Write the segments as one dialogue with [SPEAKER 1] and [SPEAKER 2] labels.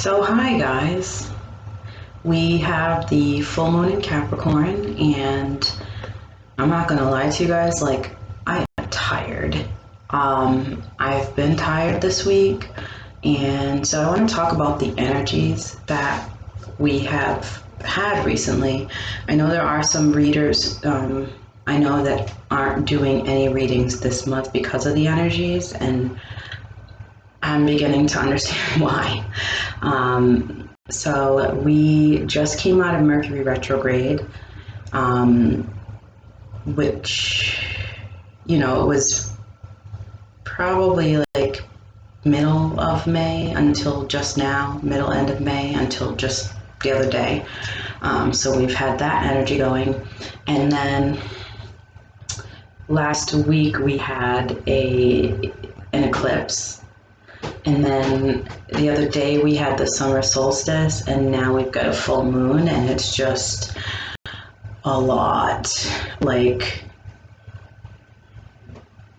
[SPEAKER 1] So hi guys, we have the full moon in Capricorn, and I'm not gonna lie to you guys, like, I am tired. I've been tired this week, and so I want to talk about the energies that we have had recently. I know there are some readers I know that aren't doing any readings this month because of the energies, and I'm beginning to understand why. So we just came out of Mercury retrograde, which, it was probably like middle of May until just now, middle end of May until just the other day. So we've had that energy going. And then last week we had an eclipse. And then the other day we had the summer solstice, and now we've got a full moon, and it's just a lot. Like,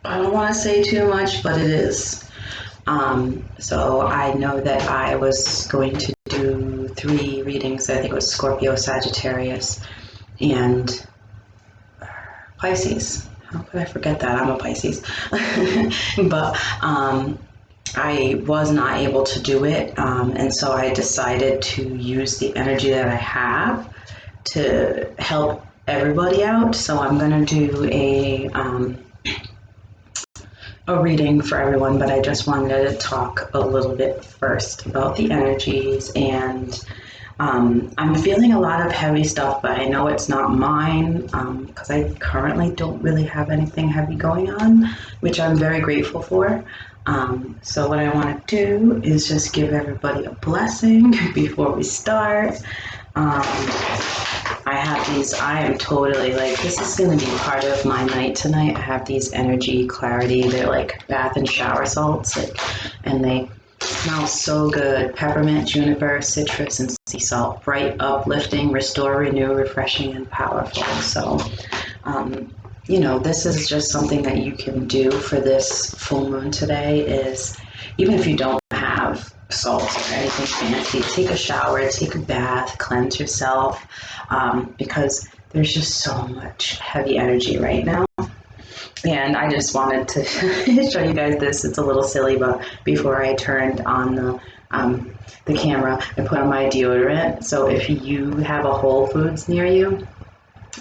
[SPEAKER 1] I don't want to say too much, but it is. So I know that I was going to do 3 readings. I think it was Scorpio, Sagittarius, and Pisces. How could I forget that? I'm a Pisces. But I was not able to do it, and so I decided to use the energy that I have to help everybody out. So I'm going to do a reading for everyone, but I just wanted to talk a little bit first about the energies. And I'm feeling a lot of heavy stuff, but I know it's not mine because I currently don't really have anything heavy going on, which I'm very grateful for. So what I want to do is just give everybody a blessing before we start. I have these, I am totally like, this is going to be part of my night tonight. I have these energy clarity, they're like bath and shower salts, and they smell so good. Peppermint, juniper, citrus, and sea salt. Bright, uplifting, restore, renew, refreshing, and powerful. So, this is just something that you can do for this full moon today is, even if you don't have salt or anything fancy, take a shower, take a bath, cleanse yourself, because there's just so much heavy energy right now. And I just wanted to show you guys this. It's a little silly, but before I turned on the camera, I put on my deodorant. So if you have a Whole Foods near you,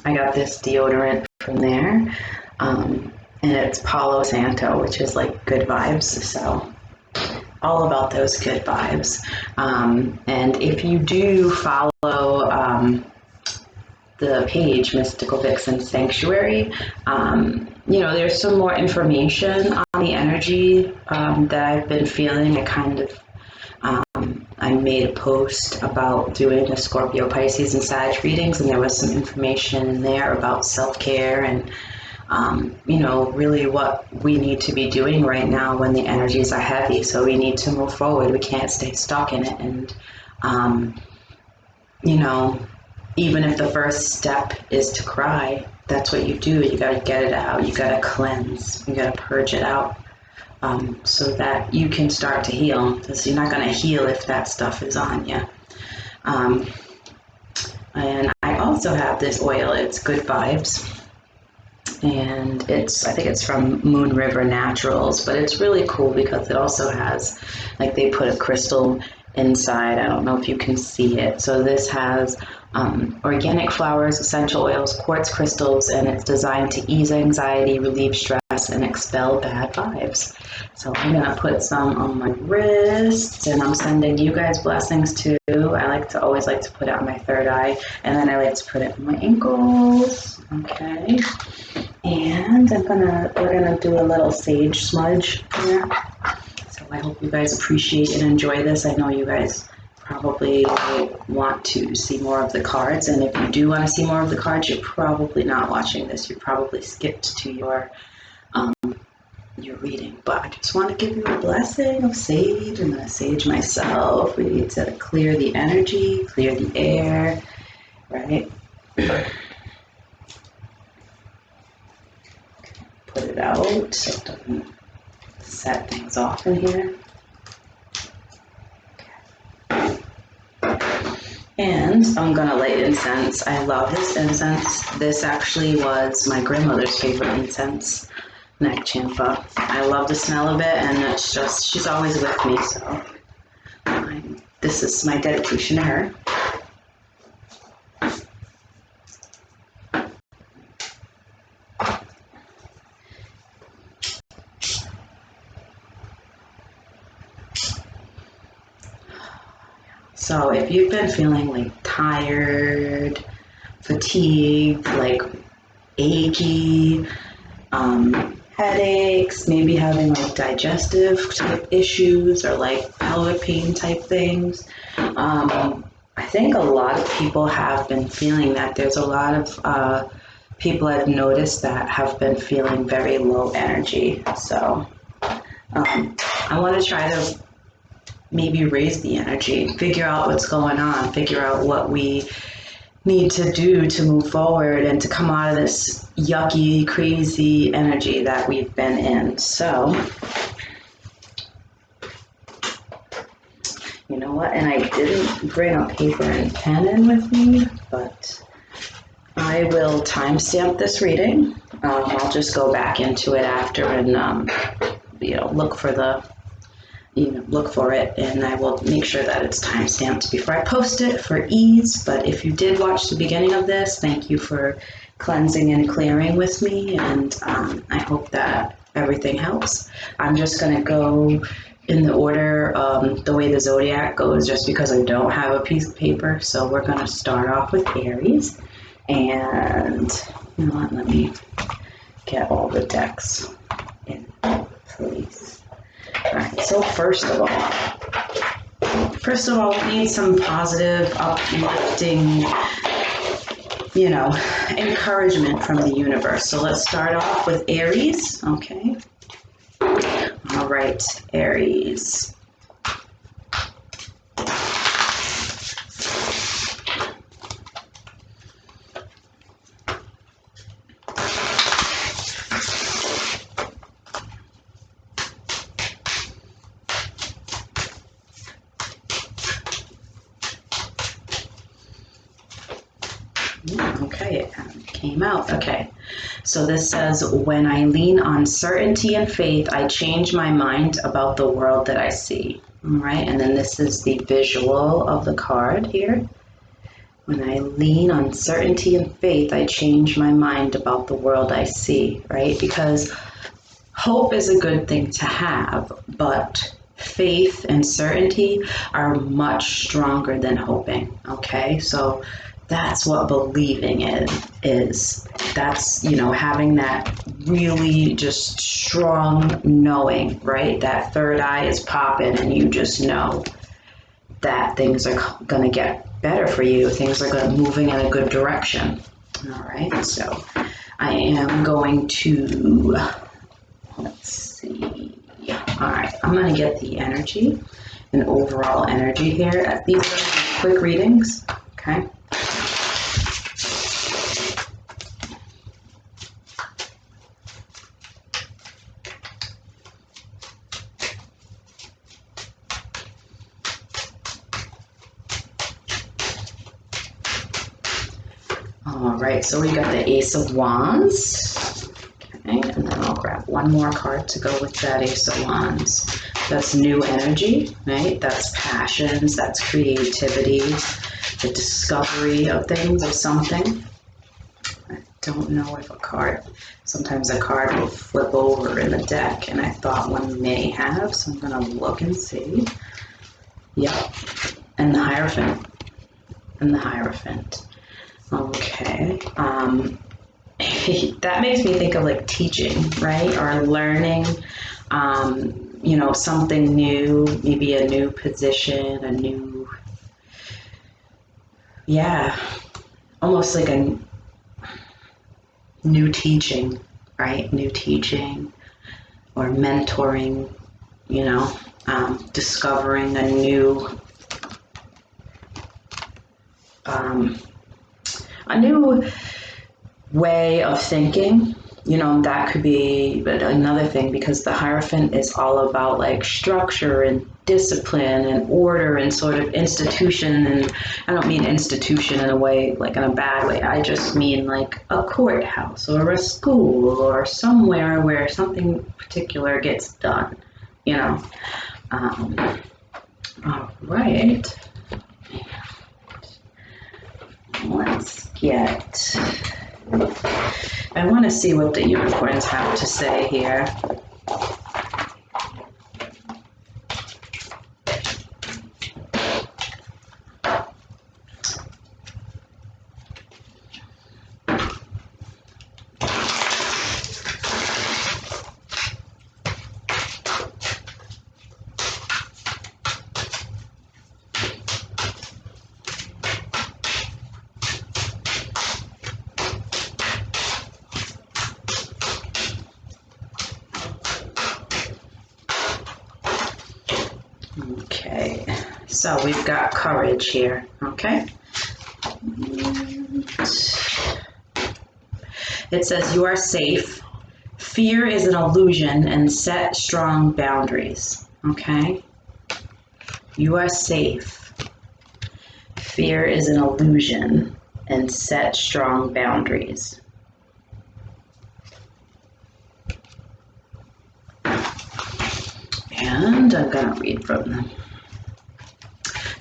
[SPEAKER 1] I got this deodorant from there, and it's Palo Santo, which is like good vibes. So all about those good vibes. And if you do follow the page Mystical Vixen Sanctuary, there's some more information on the energy that I've been feeling. I made a post about doing the Scorpio, Pisces, and Sag readings, and there was some information in there about self-care and really what we need to be doing right now when the energies are heavy. So we need to move forward. We can't stay stuck in it. And, even if the first step is to cry, that's what you do. You got to get it out. You got to cleanse. You got to purge it out, so that you can start to heal. Because you're not going to heal if that stuff is on you. And I also have this oil. It's Good Vibes. And I think it's from Moon River Naturals, but it's really cool because it also has, like, they put a crystal inside. I don't know if you can see it. So this has organic flowers, essential oils, quartz crystals, and it's designed to ease anxiety, relieve stress, and expel bad vibes. So I'm gonna put some on my wrists, and I'm sending you guys blessings too. I always like to put it on my third eye, and then I like to put it on my ankles. Okay. And we're gonna do a little sage smudge here. So I hope you guys appreciate and enjoy this. I know you guys probably want to see more of the cards, and if you do want to see more of the cards, you're probably not watching this. You probably skipped to your reading. But I just want to give you a blessing of sage. I'm gonna sage myself. We need to clear the energy, clear the air, right? Put it out so it doesn't set things off in here. Okay. And I'm gonna light incense. I love this incense. This actually was my grandmother's favorite incense, neck champa. I love the smell of it, and it's just, she's always with me, so this is my dedication to her. So if you've been feeling like tired, fatigued, like achy, headaches, maybe having like digestive type issues or like pelvic pain type things, I think a lot of people have been feeling that. There's a lot of people I've noticed that have been feeling very low energy. So I want to try to maybe raise the energy, figure out what's going on, figure out what we need to do to move forward and to come out of this yucky, crazy energy that we've been in. So, you know what? And I didn't bring a paper and pen in with me, but I will timestamp this reading. I'll just go back into it after and, look for it, and I will make sure that it's time-stamped before I post it for ease. But if you did watch the beginning of this, thank you for cleansing and clearing with me, and I hope that everything helps. I'm just going to go in the order the way the zodiac goes, just because I don't have a piece of paper. So we're going to start off with Aries, and you know what, let me get all the decks in place. Alright, so first of all, we need some positive, uplifting, encouragement from the universe. So let's start off with Aries, okay? Alright, Aries. Okay, it came out. Okay, so this says, when I lean on certainty and faith, I change my mind about the world that I see. All right, and then this is the visual of the card here. When I lean on certainty and faith, I change my mind about the world I see, right? Because hope is a good thing to have, but faith and certainty are much stronger than hoping, okay? So that's what believing is. That's, having that really just strong knowing, right? That third eye is popping and you just know that things are going to get better for you. Things are going to moving in a good direction. All right, so I am going to, let's see. All right, I'm going to get the energy and overall energy here. These are quick readings, okay? All right, so we got the Ace of Wands, okay, and then I'll grab one more card to go with that Ace of Wands. That's new energy, right? That's passions, that's creativity, the discovery of things, of something. I don't know if sometimes a card will flip over in the deck, and I thought one may have, so I'm gonna look and see. Yep, and the Hierophant, Okay, that makes me think of like teaching, right? Or learning, something new, maybe a new position, almost like a new teaching, right? New teaching or mentoring, discovering a new way of thinking, You know, that could be another thing, because the Hierophant is all about like structure and discipline and order and sort of institution. And I don't mean institution in a way, like in a bad way. I just mean like a courthouse or a school or somewhere where something particular gets done, you know. All right. Let's get... I want to see what the unicorns have to say here. Okay, so we've got courage here, okay? It says you are safe. Fear is an illusion, and set strong boundaries, okay? You are safe. Fear is an illusion, and set strong boundaries. And I'm going to read from them.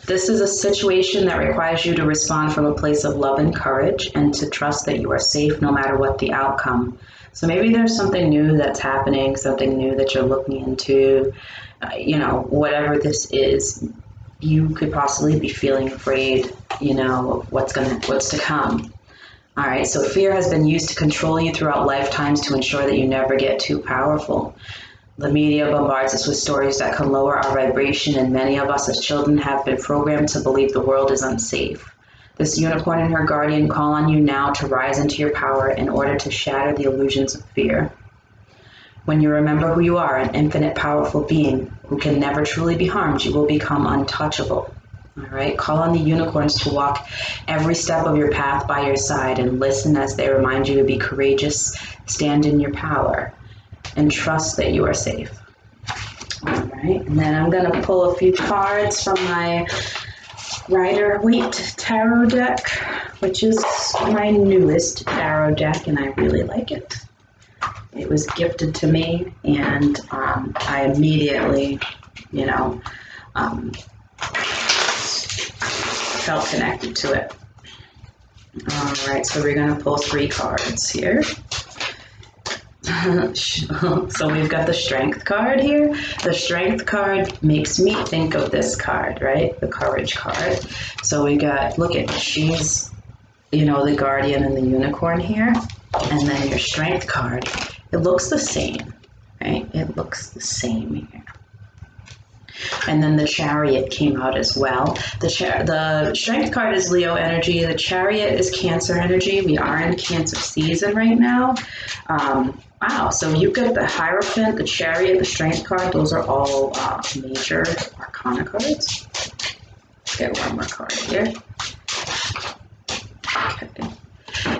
[SPEAKER 1] This is a situation that requires you to respond from a place of love and courage, and to trust that you are safe no matter what the outcome. So maybe there's something new that's happening, something new that you're looking into, you know, whatever this is, you could possibly be feeling afraid, you know, of what's to come. All right, so fear has been used to control you throughout lifetimes to ensure that you never get too powerful. The media bombards us with stories that can lower our vibration, and many of us as children have been programmed to believe the world is unsafe. This unicorn and her guardian call on you now to rise into your power in order to shatter the illusions of fear. When you remember who you are, an infinite powerful being who can never truly be harmed, you will become untouchable. All right, call on the unicorns to walk every step of your path by your side, and listen as they remind you to be courageous, stand in your power, and trust that you are safe. All right, and then I'm going to pull a few cards from my Rider-Waite tarot deck, which is my newest tarot deck, and I really like it. It was gifted to me, and I immediately, you know, felt connected to it. All right, so we're going to pull 3 cards here. So we've got the Strength card here. The Strength card makes me think of this card, right? The Courage card. So we got, look at, she's, you know, the Guardian and the Unicorn here. And then your Strength card, it looks the same, right? It looks the same here. And then the Chariot came out as well. The Strength card is Leo energy. The Chariot is Cancer energy. We are in Cancer season right now. Wow, so you've got the Hierophant, the Chariot, the Strength card. Those are all major Arcana cards. Let's get one more card here. Okay.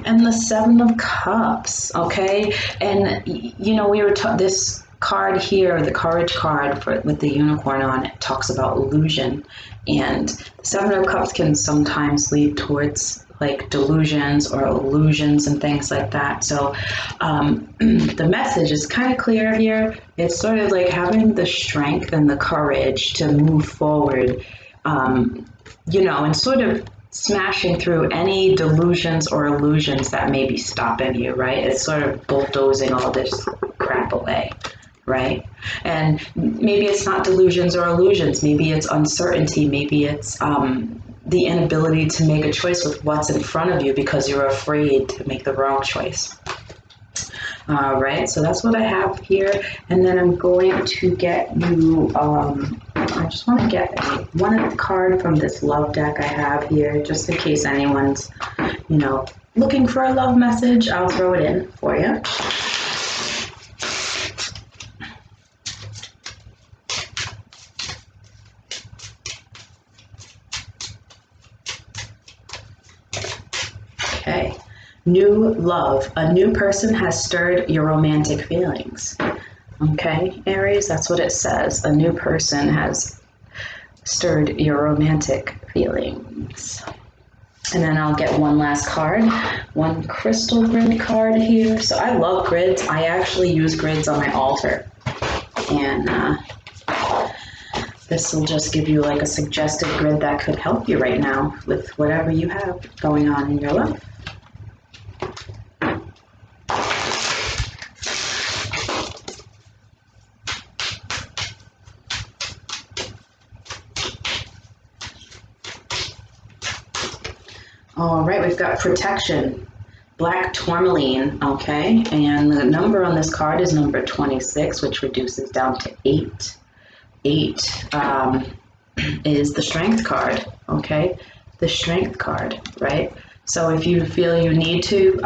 [SPEAKER 1] And the Seven of Cups, okay? And, you know, we were this card here, the Courage card with the unicorn on it, talks about illusion. And the Seven of Cups can sometimes lead towards like delusions or illusions and things like that. So the message is kind of clear here. It's sort of like having the strength and the courage to move forward, you know, and sort of smashing through any delusions or illusions that may be stopping you, right? It's sort of bulldozing all this crap away, right? And maybe it's not delusions or illusions. Maybe it's uncertainty. Maybe it's the inability to make a choice with what's in front of you because you're afraid to make the wrong choice. All right, so that's what I have here. And then I'm going to get you, I just want to get one card from this love deck I have here, just in case anyone's, you know, looking for a love message. I'll throw it in for you. Okay, New love. A new person has stirred your romantic feelings. Okay, Aries, that's what it says. A new person has stirred your romantic feelings. And then I'll get one last card, one crystal grid card here. So I love grids. I actually use grids on my altar. And this will just give you like a suggested grid that could help you right now with whatever you have going on in your life. All right, we've got protection, black tourmaline, okay, and the number on this card is number 26, which reduces down to 8. 8 is the strength card, okay, the strength card, right? So if you feel you need to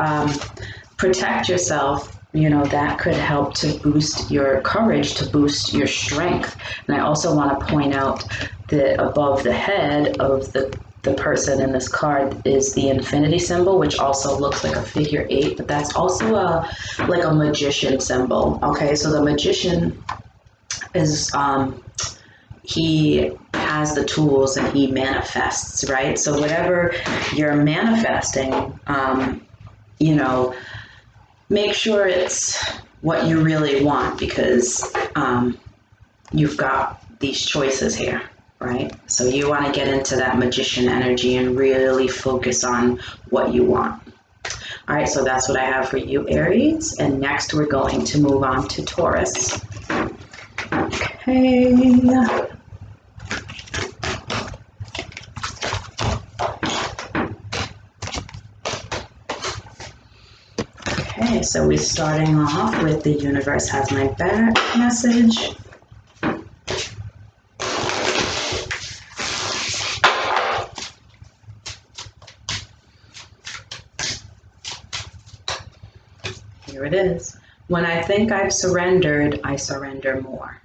[SPEAKER 1] protect yourself, you know, that could help to boost your courage, to boost your strength. And I also want to point out that above the head of the person in this card is the infinity symbol, which also looks like a figure 8, but that's also like a magician symbol. Okay, so the magician is he has the tools and he manifests, right? So whatever you're manifesting, you know, make sure it's what you really want, because you've got these choices here. Right? So you want to get into that magician energy and really focus on what you want. All right, so that's what I have for you, Aries. And next we're going to move on to Taurus. Okay. Okay, so we're starting off with the universe has my back message. Here it is. When I think I've surrendered, I surrender more.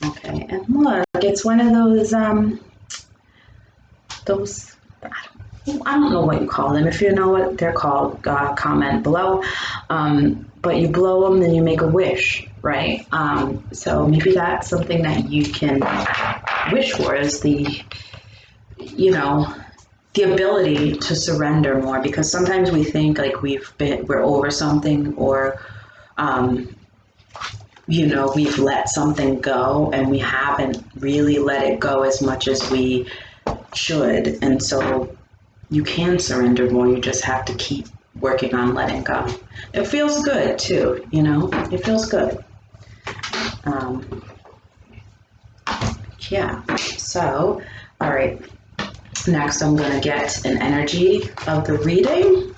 [SPEAKER 1] Okay, and look, it's one of those I don't know what you call them. If you know what they're called, comment below. But you blow them, then you make a wish, right? So maybe that's something that you can wish for, is the, you know, the ability to surrender more, because sometimes we think like we're over something, or you know, we've let something go and we haven't really let it go as much as we should. And so you can surrender more. You just have to keep working on letting go. It feels good too, you know, it feels good. Yeah, so all right, next I'm going to get an energy of the reading.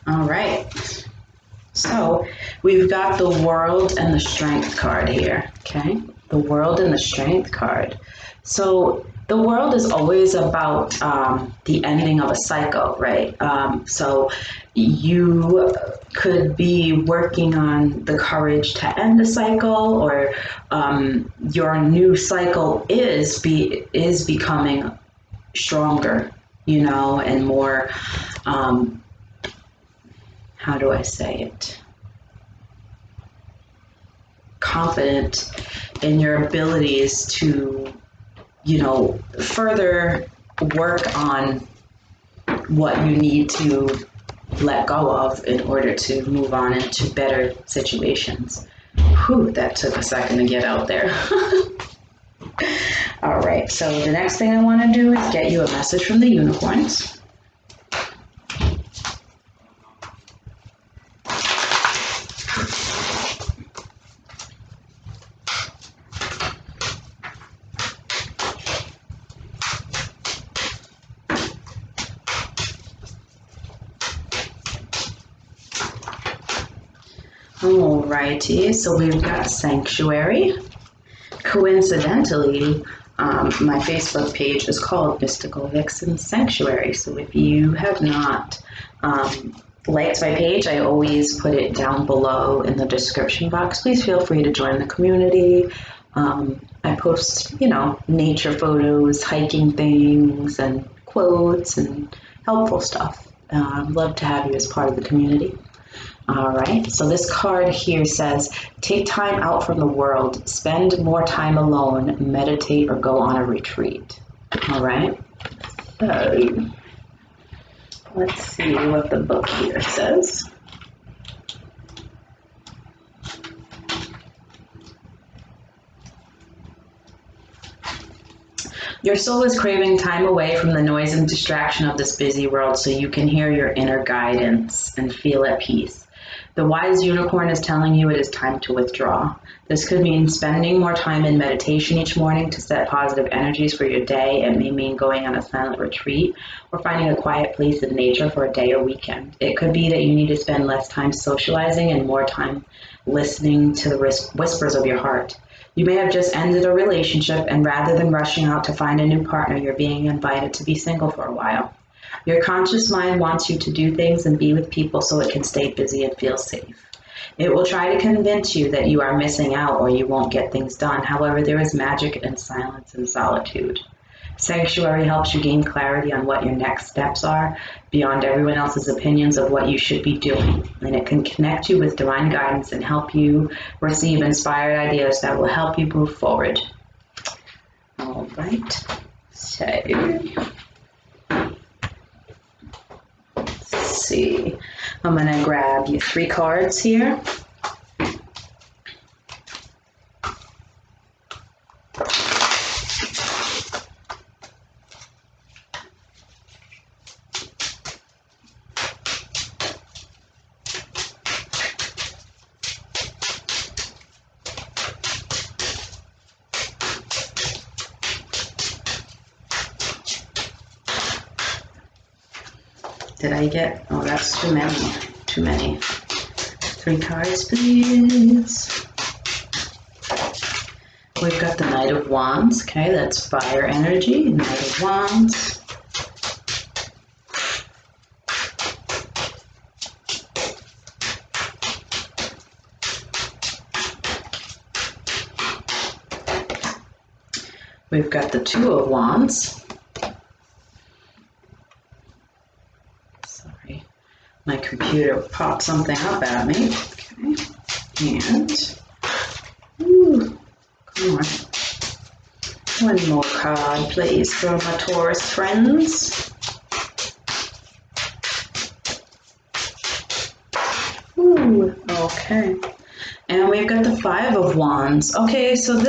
[SPEAKER 1] All right, so we've got the World and the Strength card here, okay? The World and the Strength card. So the World is always about the ending of a cycle, right? So you could be working on the courage to end a cycle, or your new cycle is becoming stronger, you know, and more, how do I say it? Confident in your abilities to, you know, further work on what you need to let go of in order to move on into better situations. Whew, that took a second to get out there. All right, so the next thing I want to do is get you a message from the unicorns. Alrighty, so we've got Sanctuary. Coincidentally, My Facebook page is called Mystical Vixen Sanctuary. So if you have not liked my page, I always put it down below in the description box. Please feel free to join the community. I post, nature photos, hiking things, and quotes and helpful stuff. I'd love to have you as part of the community. All right, so this card here says, take time out from the world, spend more time alone, meditate, or go on a retreat. All right, so let's see what the book here says. Your soul is craving time away from the noise and distraction of this busy world so you can hear your inner guidance and feel at peace. The wise unicorn is telling you it is time to withdraw. This could mean spending more time in meditation each morning to set positive energies for your day. It may mean going on a silent retreat or finding a quiet place in nature for a day or weekend. It could be that you need to spend less time socializing and more time listening to the whispers of your heart. You may have just ended a relationship, and rather than rushing out to find a new partner, you're being invited to be single for a while. Your conscious mind wants you to do things and be with people so it can stay busy and feel safe. It will try to convince you that you are missing out or you won't get things done. However, there is magic in silence and solitude. Sanctuary helps you gain clarity on what your next steps are beyond everyone else's opinions of what you should be doing. And it can connect you with divine guidance and help you receive inspired ideas that will help you move forward. All right. So let's see. I'm going to grab you 3 cards here. Did I get, oh, that's too many. 3 cards, please. We've got the Knight of Wands, okay, that's fire energy, Knight of Wands. We've got the Two of Wands. My computer popped something up at me. Okay. And, ooh, come on. 1 more card, please, for my Taurus friends. Ooh, okay. And we've got the 5 of Wands. Okay, so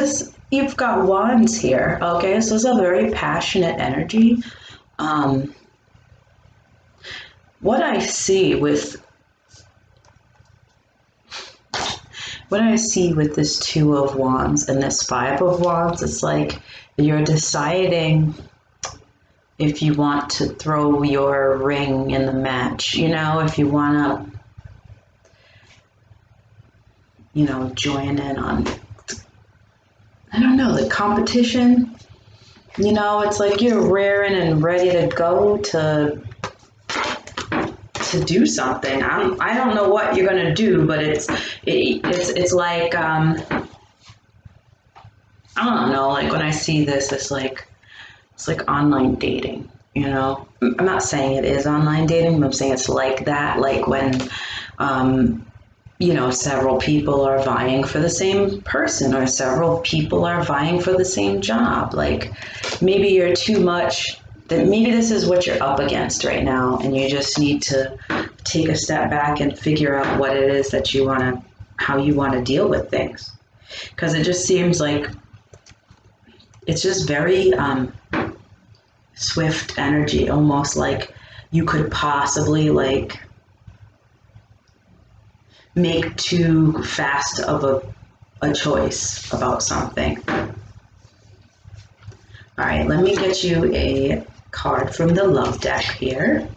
[SPEAKER 1] you've got wands here. Okay, so it's a very passionate energy. What I see with this 2 of Wands and this 5 of Wands, it's like you're deciding if you want to throw your ring in the match, if you want to, join in on, I don't know, the competition. It's like you're raring and ready to go to do something. I don't know what you're gonna do, but it's like I don't know. Like when I see this, it's like online dating. I'm not saying it is online dating, but I'm saying it's like that. Like when several people are vying for the same person, or several people are vying for the same job. Like maybe you're too much. That maybe this is what you're up against right now, and you just need to take a step back and figure out what it is that how you want to deal with things. Because it just seems like it's just very swift energy, almost like you could possibly make too fast of a choice about something. All right, let me get you a card from the love deck here.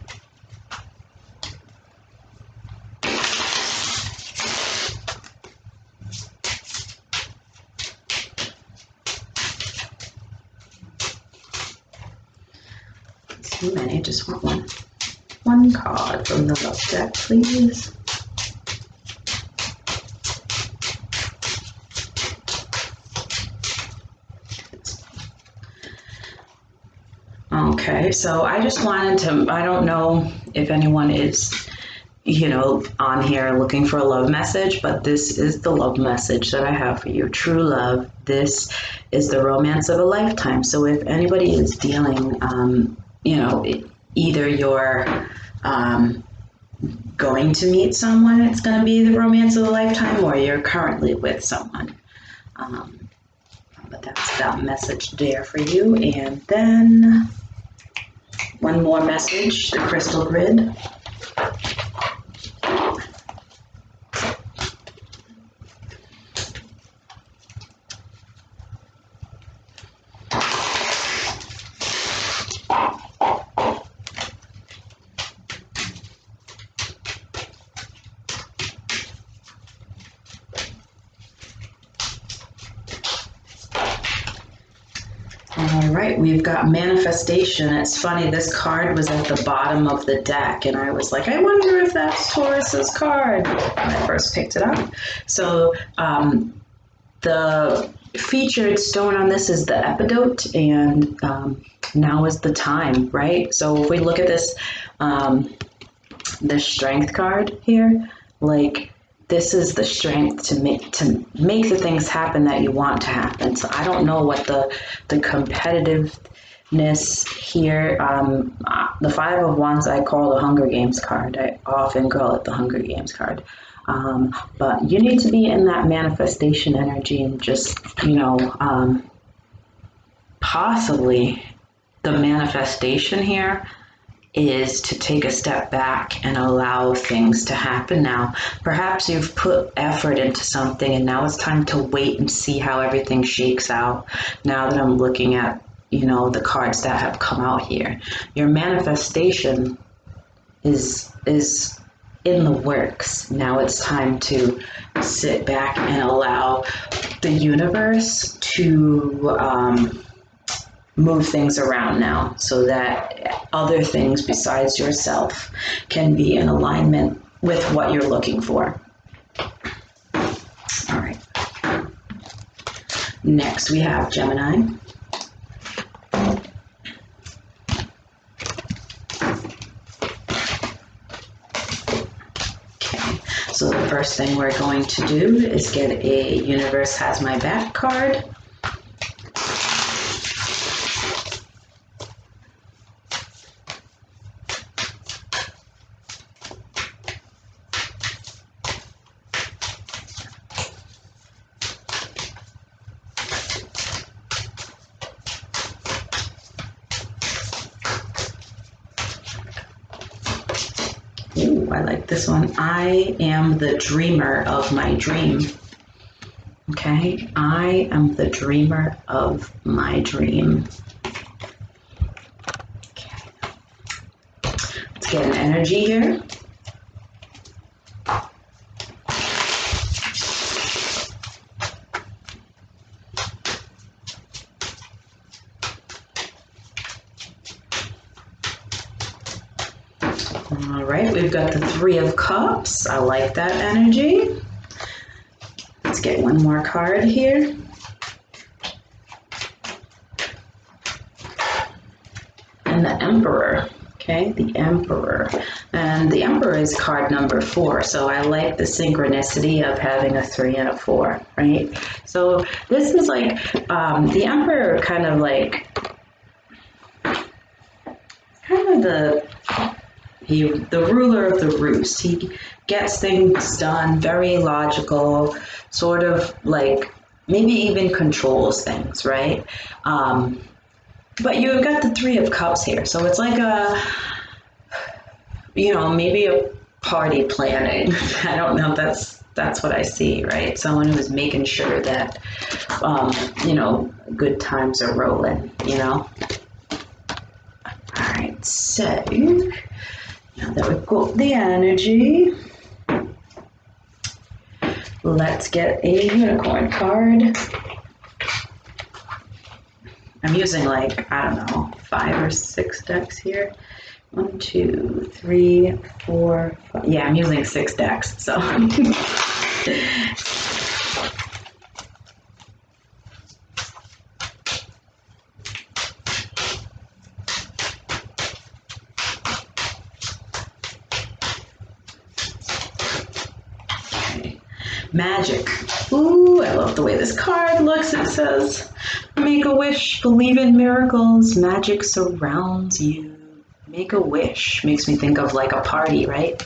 [SPEAKER 1] Too many, just want one. One card from the love deck, please. Okay, so I just wanted to, I don't know if anyone is, you know, on here looking for a love message, but this is the love message that I have for you. True love. This is the romance of a lifetime. So if anybody is dealing, you know, either you're going to meet someone, it's going to be the romance of a lifetime, or you're currently with someone. But that's that message there for you. And then one more message, the crystal grid. All right, we've got manifestation. It's funny, this card was at the bottom of the deck, and I was like, I wonder if that's Taurus's card when I first picked it up. So the featured stone on this is the epidote, and now is the time, right? So if we look at this, the strength card here, like, this is the strength to make the things happen that you want to happen. So I don't know what the competitiveness here. The Five of Wands I call the Hunger Games card. I often call it the Hunger Games card. But you need to be in that manifestation energy and just, you know, possibly the manifestation here is to take a step back and allow things to happen now. Perhaps you've put effort into something and now it's time to wait and see how everything shakes out. Now that I'm looking at, you know, the cards that have come out here, your manifestation is in the works. Now it's time to sit back and allow the universe to move things around now so that other things besides yourself can be in alignment with what you're looking for. All right. Next we have Gemini. Okay, so the first thing we're going to do is get a Universe Has My Back card. Ooh, I like this one. I am the dreamer of my dream. Okay, I am the dreamer of my dream. Okay. Let's get an energy here. All right, we've got the Three of Cups. I like that energy. Let's get one more card here. And the Emperor. Okay, the Emperor. And the Emperor is card number 4. So I like the synchronicity of having a 3 and a 4, right? So this is like the Emperor kind of like the ruler of the roost. He gets things done, very logical, sort of like maybe even controls things, right? But you've got the Three of Cups here. So it's like a, you know, maybe a party planning. I don't know if that's what I see, right? Someone who's making sure that, you know, good times are rolling, you know? All right, so now that we've got the energy, let's get a unicorn card. I'm using like, I don't know, 5 or 6 decks here. 1, 2, 3, 4, 5. Yeah, I'm using 6 decks, so. Okay. Magic. Ooh, I love the way this card looks. It says, make a wish, believe in miracles, magic surrounds you. Make a wish makes me think of like a party, right?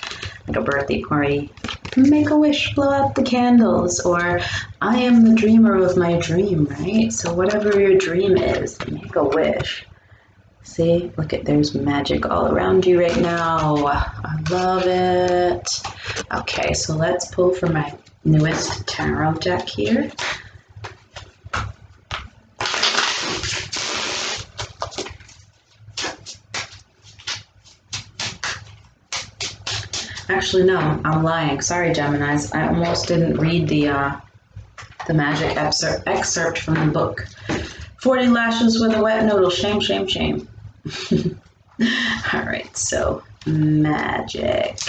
[SPEAKER 1] Like a birthday party. Make a wish, blow out the candles, or I am the dreamer of my dream, right? So whatever your dream is, make a wish. See, look at, there's magic all around you right now. I love it. Okay, so let's pull from my newest tarot deck here. Actually, no, I'm lying. Sorry, Geminis. I almost didn't read the magic excerpt from the book. 40 lashes with a wet noodle. Shame, shame, shame. All right, so magic.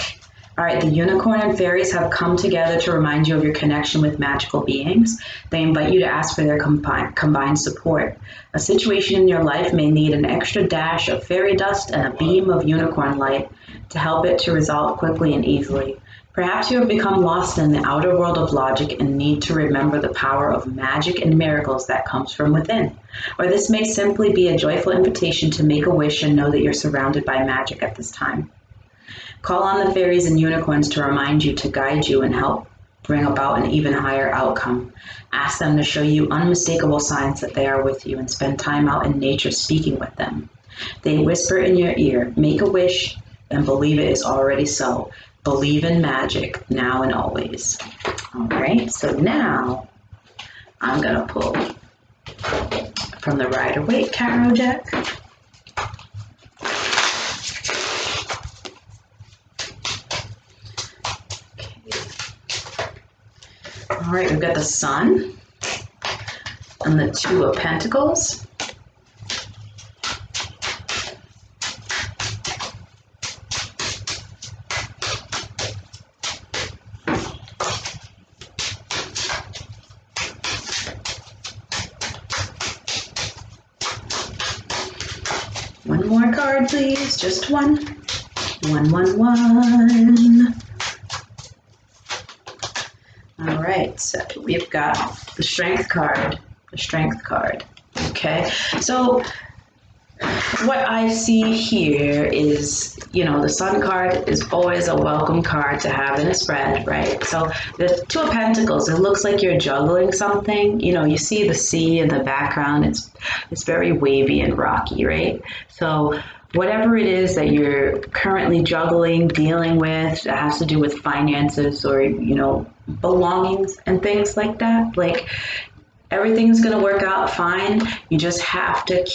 [SPEAKER 1] All right, the unicorn and fairies have come together to remind you of your connection with magical beings. They invite you to ask for their combined support. A situation in your life may need an extra dash of fairy dust and a beam of unicorn light to help it to resolve quickly and easily. Perhaps you have become lost in the outer world of logic and need to remember the power of magic and miracles that comes from within. Or this may simply be a joyful invitation to make a wish and know that you're surrounded by magic at this time. Call on the fairies and unicorns to remind you, to guide you, and help bring about an even higher outcome. Ask them to show you unmistakable signs that they are with you, and spend time out in nature speaking with them. They whisper in your ear, make a wish and believe it is already so. Believe in magic now and always. All right, so now I'm going to pull from the Rider-Waite Tarot deck. All right, we've got the Sun and the Two of Pentacles. One more card, please. Just one. 1, 1, 1. All right, so we've got the Strength card. The Strength card. Okay, so what I see here is, you know, the Sun card is always a welcome card to have in a spread, right? So the Two of Pentacles, it looks like you're juggling something. You know, you see the sea in the background. It's very wavy and rocky, right? So whatever it is that you're currently juggling, dealing with, that has to do with finances or, you know, belongings and things like that, like everything's going to work out fine. You just have to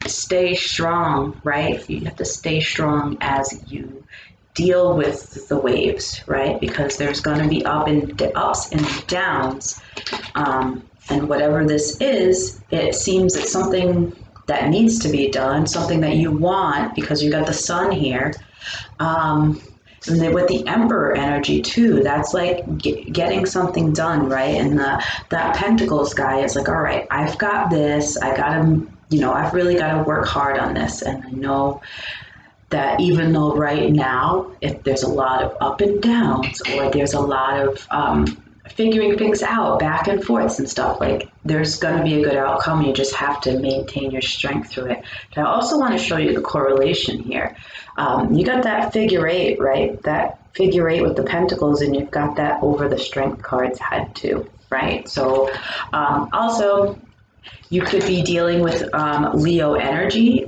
[SPEAKER 1] stay strong, right? You have to stay strong as you deal with the waves, right? Because there's going to be ups and downs. And whatever this is, it seems it's something that needs to be done, something that you want, because you got the Sun here. And then with the Emperor energy too, that's like getting something done, right? And that Pentacles guy is like, all right, I've got this. I got to, you know, I've really got to work hard on this. And I know that even though right now, if there's a lot of up and downs, or there's a lot of figuring things out back and forths and stuff, like there's going to be a good outcome. You just have to maintain your strength through it. But I also want to show you the correlation here. You got that figure 8, right? That figure 8 with the Pentacles, and you've got that over the Strength card's head too, right? So also you could be dealing with Leo energy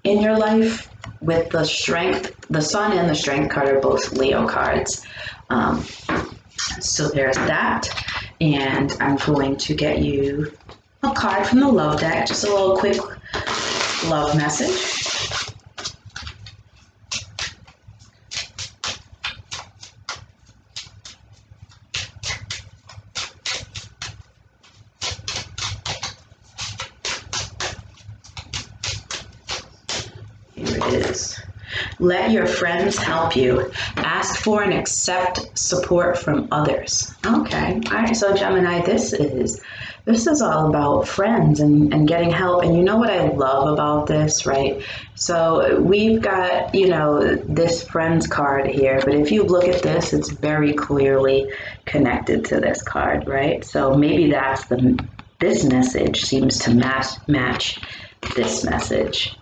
[SPEAKER 1] in your life with the Strength. The Sun and the Strength card are both Leo cards. So there's that, and I'm going to get you a card from the Love deck, just a little quick love message. is, let your friends help you. Ask for and accept support from others. Okay. All right. So Gemini, this is all about friends and getting help. And you know what I love about this, right? So we've got, this friends card here, but if you look at this, it's very clearly connected to this card, right? So maybe this message seems to match this message,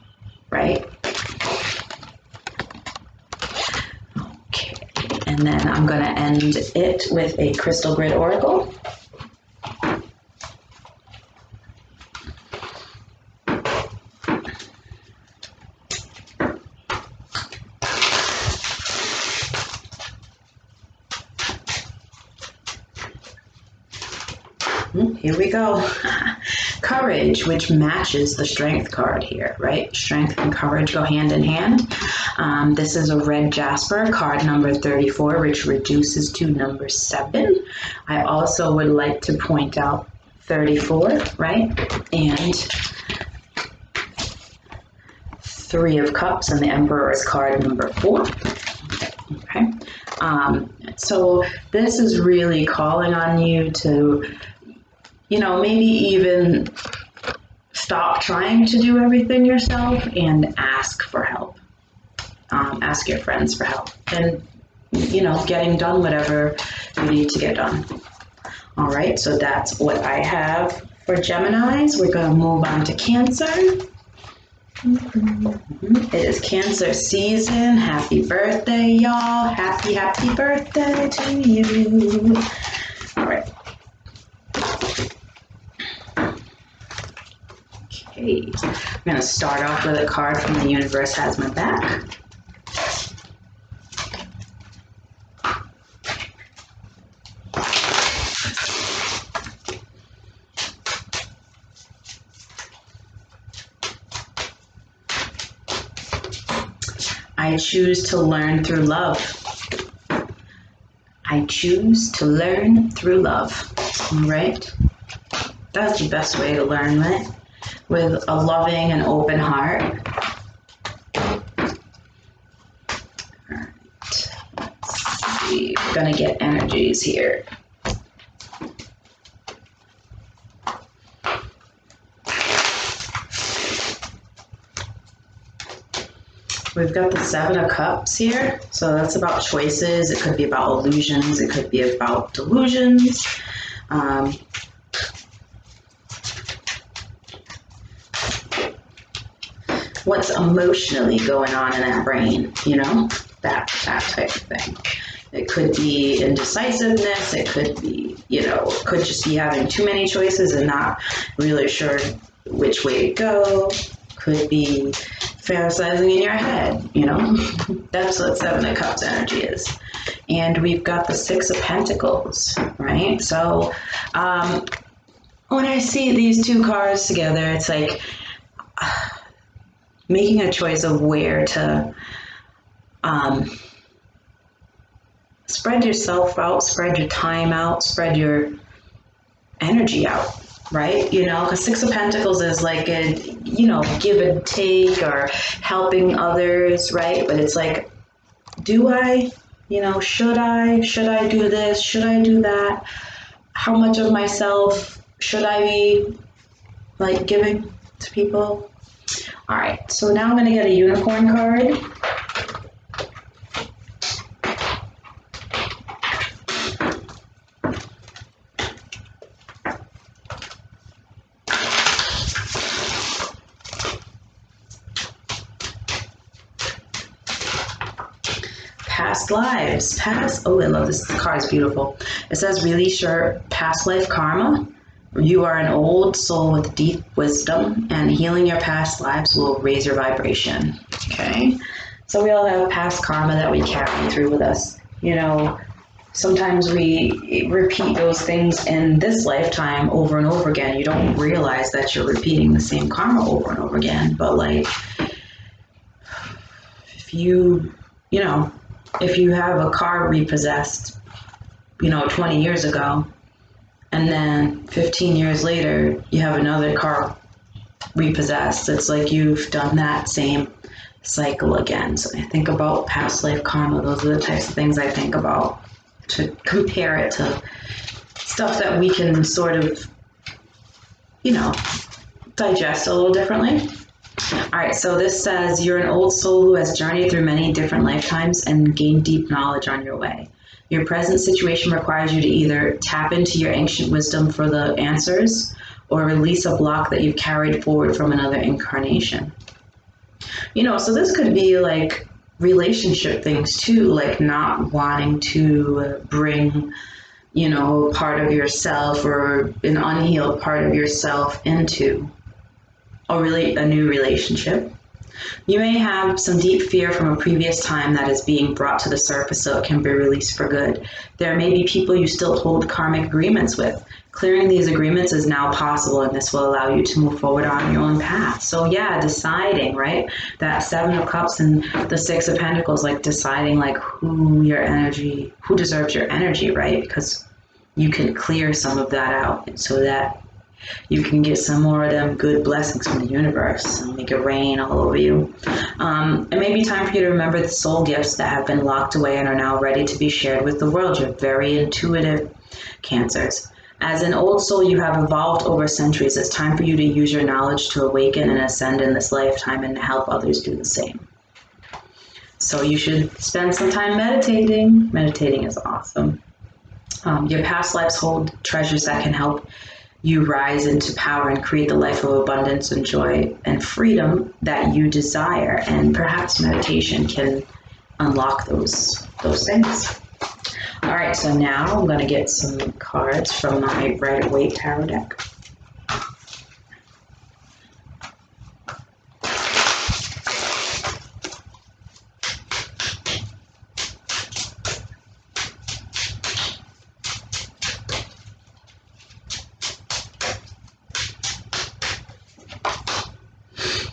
[SPEAKER 1] right? Okay, and then I'm going to end it with a crystal grid oracle. Here we go. Courage, which matches the strength card here, right? Strength and courage go hand in hand. This is a red jasper, card number 34, which reduces to number 7. I also would like to point out 34, right? And 3 of cups, and the emperor is card number 4. Okay. So this is really calling on you to, maybe even stop trying to do everything yourself and ask for help. Ask your friends for help and, getting done whatever you need to get done. All right, so that's what I have for Geminis. We're going to move on to Cancer. It is Cancer season. Happy birthday, y'all. Happy birthday to you. All right. Okay, I'm going to start off with a card from The Universe Has My Back. I choose to learn through love. I choose to learn through love. All right? That's the best way to learn, right? With a loving and open heart. All right, let's see. We're gonna get energies here. We've got the 7 of Cups here, so that's about choices. It could be about illusions. It could be about delusions. What's emotionally going on in that brain, that type of thing. It could be indecisiveness. It could be, could just be having too many choices and not really sure which way to go. Could be fantasizing in your head, That's what 7 of Cups energy is. And we've got the 6 of Pentacles, right? So when I see these 2 cards together, it's like making a choice of where to spread yourself out, spread your time out, spread your energy out, right? Because 6 of Pentacles is like a, give and take or helping others, right? But it's like, do I, should I do this? Should I do that? How much of myself should I be giving to people? All right, so now I'm going to get a unicorn card. Past lives. Oh, I love this. The card is beautiful. It says, release your past life karma. You are an old soul with deep wisdom, and healing your past lives will raise your vibration. Okay? So we all have past karma that we carry through with us. Sometimes we repeat those things in this lifetime over and over again. You don't realize that you're repeating the same karma over and over again. But if you have a car repossessed, 20 years ago, and then 15 years later, you have another car repossessed, it's like you've done that same cycle again. So I think about past life karma. Those are the types of things I think about to compare it to stuff that we can sort of, digest a little differently. All right, so this says you're an old soul who has journeyed through many different lifetimes and gained deep knowledge on your way. Your present situation requires you to either tap into your ancient wisdom for the answers or release a block that you've carried forward from another incarnation. So this could be like relationship things too, like not wanting to bring, part of yourself or an unhealed part of yourself into a new relationship. You may have some deep fear from a previous time that is being brought to the surface so it can be released for good. There may be people you still hold karmic agreements with. Clearing these agreements is now possible, and this will allow you to move forward on your own path. So yeah, deciding, right? That Seven of Cups and the Six of Pentacles, like deciding like who deserves your energy, right? Because you can clear some of that out so that you can get some more of them good blessings from the universe and make it rain all over you. It may be time for you to remember the soul gifts that have been locked away and are now ready to be shared with the world. You're very intuitive, Cancers. As an old soul, you have evolved over centuries. It's time for you to use your knowledge to awaken and ascend in this lifetime and help others do the same. So you should spend some time meditating. Meditating is awesome. Your past lives hold treasures that can help you rise into power and create the life of abundance and joy and freedom that you desire. And perhaps meditation can unlock those things. All right, so now I'm going to get some cards from my Rider-Waite tarot deck.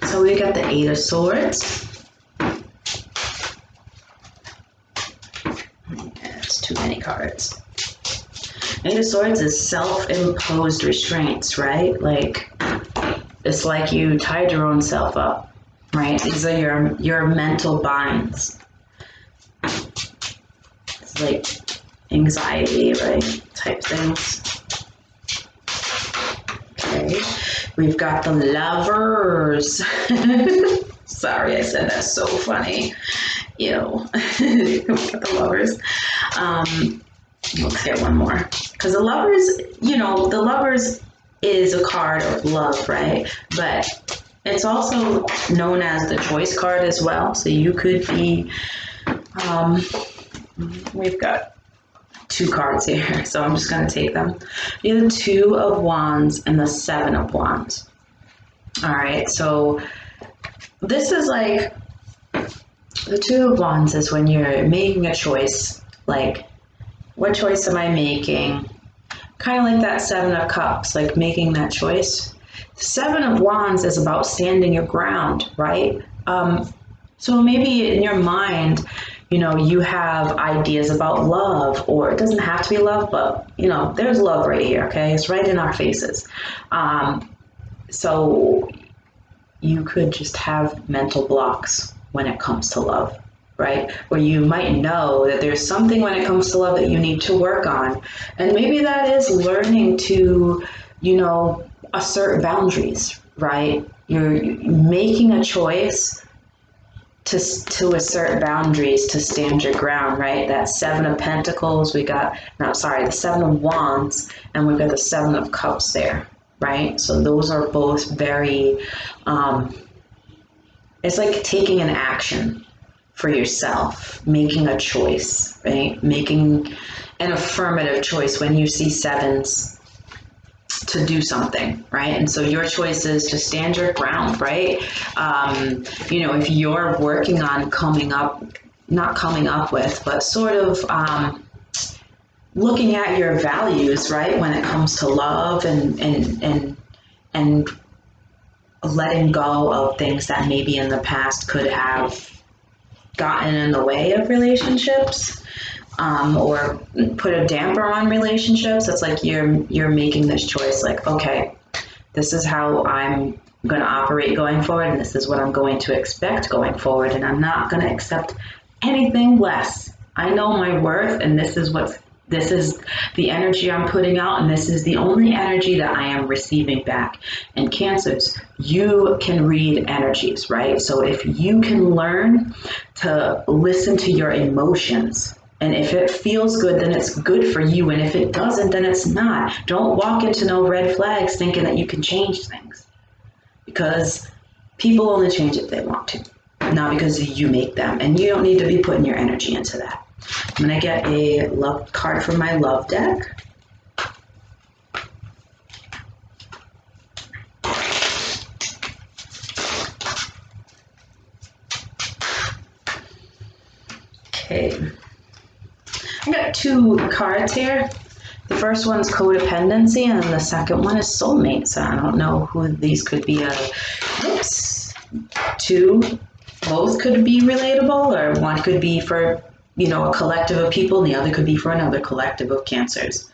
[SPEAKER 1] So we got the Eight of Swords. That's too many cards. Eight of Swords is self-imposed restraints, right? Like, it's like you tied your own self up, right? These are your mental binds. It's like anxiety, right? Type things. Okay. We've got the Lovers. Sorry, I said that's so funny. We've got the Lovers. Let's get one more. Because the Lovers, the Lovers is a card of love, right? But it's also known as the choice card as well. So you could be, we've got two cards here, so I'm just going to take them. You have the Two of Wands and the Seven of Wands. All right, so this is like, the Two of Wands is when you're making a choice, like, what choice am I making? Kind of like that Seven of Cups, like making that choice. Seven of Wands is about standing your ground, right? So maybe in your mind, you have ideas about love, or it doesn't have to be love, but, there's love right here, okay? It's right in our faces. So you could just have mental blocks when it comes to love, right? Or you might know that there's something when it comes to love that you need to work on. And maybe that is learning to, assert boundaries, right? You're making a choice to assert boundaries, to stand your ground, right? That Seven of Pentacles, the Seven of Wands, and we've got the Seven of Cups there, right? So those are both very, it's like taking an action for yourself, making a choice, right? Making an affirmative choice when you see sevens to do something, right? And so your choice is to stand your ground, right? If you're working on not coming up with, but sort of looking at your values, right? When it comes to love and letting go of things that maybe in the past could have gotten in the way of relationships, or put a damper on relationships. It's like you're making this choice, like, okay, this is how I'm I'm going to operate going forward, and this is what I'm going to expect going forward, and I'm not going to accept anything less. I know my worth, and this is the energy I'm putting out, and this is the only energy that I am receiving back. And Cancers, you can read energies, right? So if you can learn to listen to your emotions, and if it feels good, then it's good for you, and if it doesn't, then it's not. Don't walk into no red flags thinking that you can change things, because people only change if they want to, not because you make them, and you don't need to be putting your energy into that. I'm going to get a love card from my love deck. Okay. I got two cards here. The first one's codependency, and then the second one is soulmate. So I don't know who these could be. Both could be relatable, or one could be for, you know, a collective of people, and the other could be for another collective of Cancers.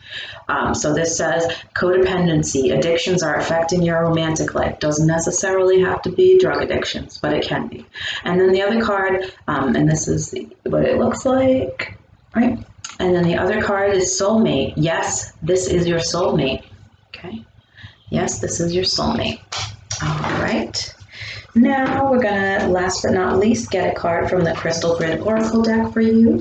[SPEAKER 1] So this says codependency. Addictions are affecting your romantic life. Doesn't necessarily have to be drug addictions, but it can be. And then the other card, and this is what it looks like, right? And then the other card is soulmate. Yes, this is your soulmate. Okay. Yes, this is your soulmate. All right. Now we're gonna, last but not least, get a card from the Crystal Grid Oracle deck for you.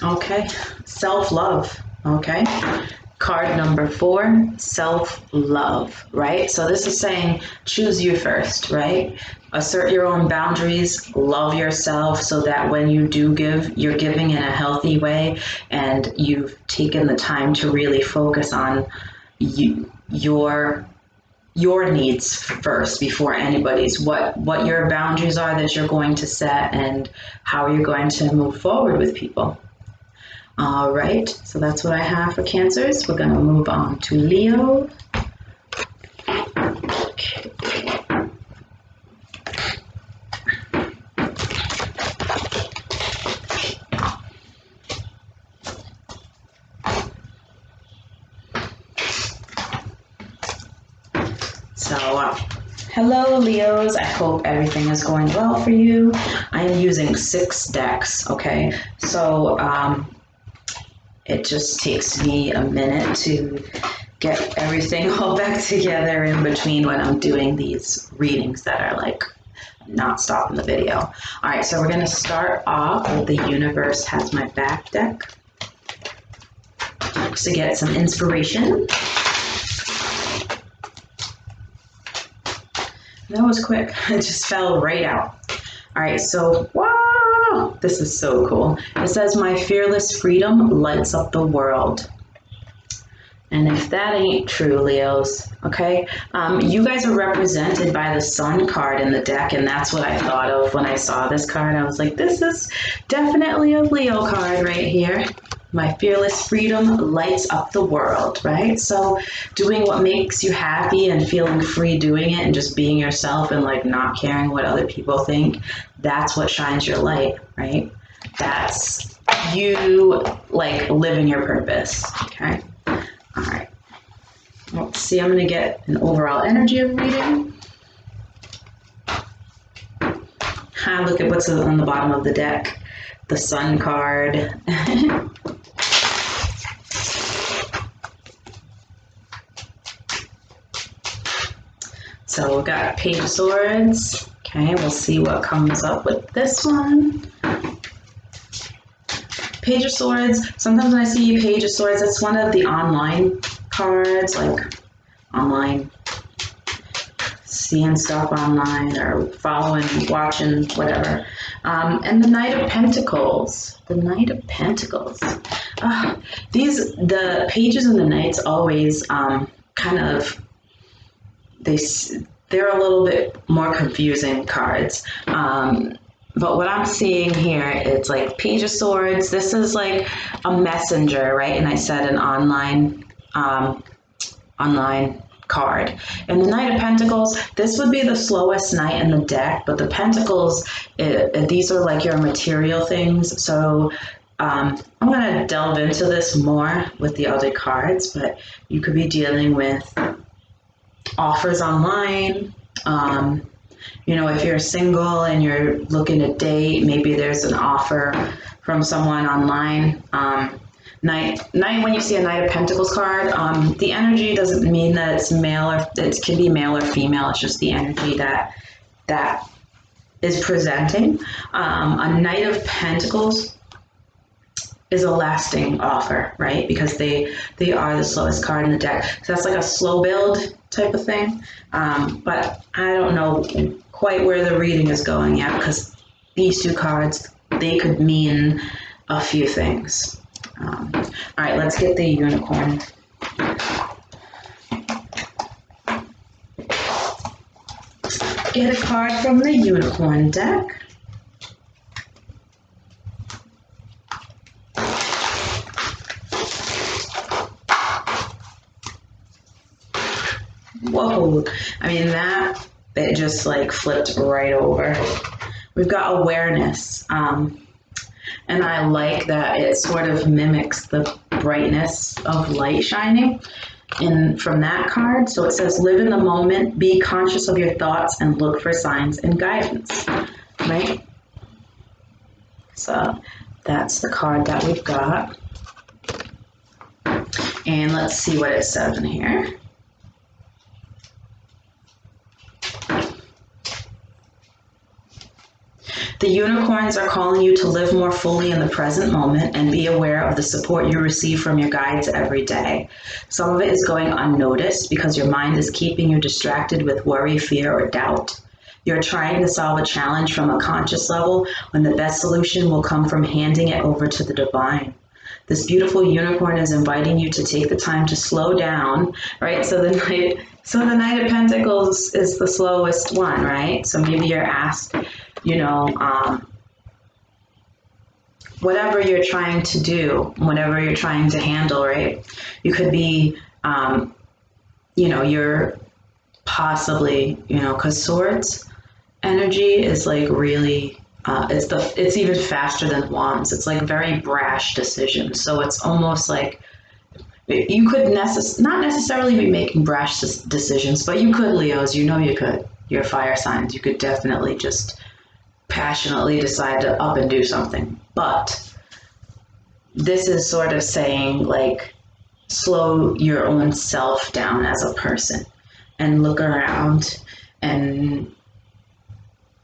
[SPEAKER 1] Okay, self-love, okay? Card number 4, self-love, right? So this is saying choose you first, right? Assert your own boundaries, love yourself, so that when you do give, you're giving in a healthy way, and you've taken the time to really focus on your needs first before anybody's, what your boundaries are that you're going to set, and how you're going to move forward with people. All right, so that's what I have for Cancers. We're going to move on to Leo. Okay. So, hello Leos, I hope everything is going well for you. I am using 6 decks, okay? So, it just takes me a minute to get everything all back together in between when I'm doing these readings that are like not stopping the video. All right, so we're going to start off with the Universe Has My Back deck just to get some inspiration. That was quick. It just fell right out. All right, so wow, this is so cool. It says, my fearless freedom lights up the world. And if that ain't true, Leos, okay? You guys are represented by the Sun card in the deck, and that's what I thought of when I saw this card. I was like, this is definitely a Leo card right here. My fearless freedom lights up the world, right? So doing what makes you happy and feeling free doing it and just being yourself and like not caring what other people think, that's what shines your light, right? That's you like living your purpose, okay? All right, let's see, I'm gonna get an overall energy of reading. Look at what's on the bottom of the deck. The Sun card. So we've got Page of Swords. Okay, we'll see what comes up with this one. Page of Swords, sometimes when I see Page of Swords, it's one of the online cards, like online, seeing stuff online or following, watching, whatever. And the Knight of Pentacles. The Knight of Pentacles. The pages and the knights always kind of, they're a little bit more confusing cards. But what I'm seeing here, it's like Page of Swords. This is like a messenger, right? And I said an online card. And the Knight of Pentacles, this would be the slowest knight in the deck, but the Pentacles, these are like your material things. So I'm going to delve into this more with the other cards, but you could be dealing with offers online. You know, if you're single and you're looking to date, maybe there's an offer from someone online. Knight, when you see a Knight of Pentacles card, the energy doesn't mean that it's male, or it can be male or female. It's just the energy that is presenting. A Knight of Pentacles is a lasting offer, right? Because they are the slowest card in the deck. So that's like a slow build type of thing. But I don't know quite where the reading is going yet, because these two cards, they could mean a few things. All right, let's get the unicorn. Get a card from the unicorn deck. Whoa, I mean, it just like flipped right over. We've got awareness. And I like that it sort of mimics the brightness of light shining from that card. So it says, live in the moment, be conscious of your thoughts, and look for signs and guidance, right? So that's the card that we've got. And let's see what it says in here. The unicorns are calling you to live more fully in the present moment and be aware of the support you receive from your guides every day. Some of it is going unnoticed because your mind is keeping you distracted with worry, fear, or doubt. You're trying to solve a challenge from a conscious level when the best solution will come from handing it over to the divine. This beautiful unicorn is inviting you to take the time to slow down, right? So the Knight of Pentacles is the slowest one, right? So maybe you're asked, you know, whatever you're trying to do, whatever you're trying to handle, right? You could be, you know, you're possibly, you know, because Swords energy is like really, it's even faster than Wands. It's like very brash decisions. So it's almost like you could not necessarily be making brash decisions, but you could, Leos, you know you could. You're fire signs. You could definitely just passionately decide to up and do something. But this is sort of saying, like, slow your own self down as a person and look around, and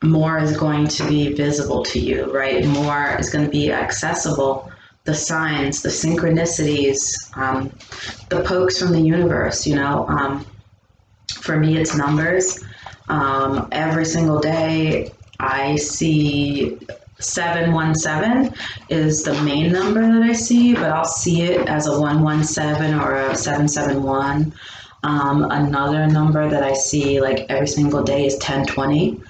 [SPEAKER 1] more is going to be visible to you, right? More is going to be accessible. The signs, the synchronicities, the pokes from the universe, you know. For me, it's numbers. Every single day, I see 717 is the main number that I see, but I'll see it as a 117 or a 771. Another number that I see like every single day is 1020.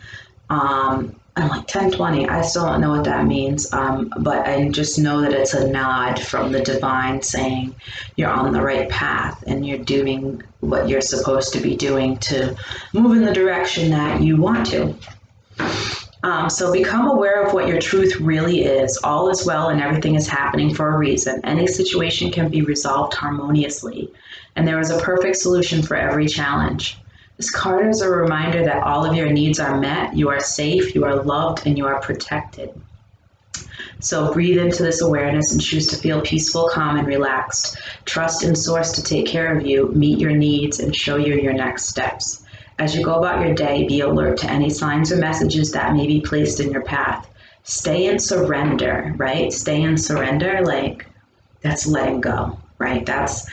[SPEAKER 1] I'm like, 1020, I still don't know what that means, but I just know that it's a nod from the divine saying you're on the right path and you're doing what you're supposed to be doing to move in the direction that you want to. So become aware of what your truth really is. All is well and everything is happening for a reason. Any situation can be resolved harmoniously, and there is a perfect solution for every challenge. This card is a reminder that all of your needs are met, you are safe, you are loved, and you are protected. So breathe into this awareness and choose to feel peaceful, calm, and relaxed. Trust in Source to take care of you, meet your needs, and show you your next steps. As you go about your day, be alert to any signs or messages that may be placed in your path. Stay in surrender, right? Stay in surrender, like that's letting go, right? That's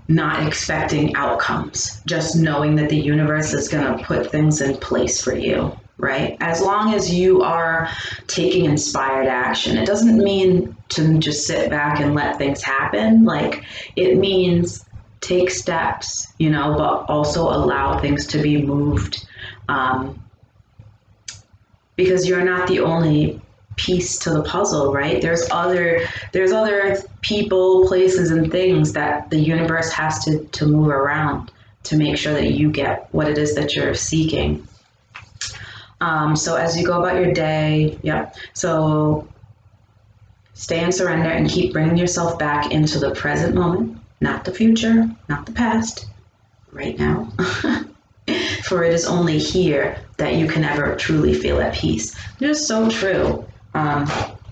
[SPEAKER 1] not expecting outcomes, just knowing that the universe is going to put things in place for you, right? As long as you are taking inspired action. It doesn't mean to just sit back and let things happen. Like, it means take steps, you know, but also allow things to be moved, because you're not the only piece to the puzzle, right? There's other people, places, and things that the universe has to move around, to make sure that you get what it is that you're seeking. So as you go about your day, so stay in surrender and keep bringing yourself back into the present moment, not the future, not the past, right now. For it is only here that you can ever truly feel at peace. It is so true.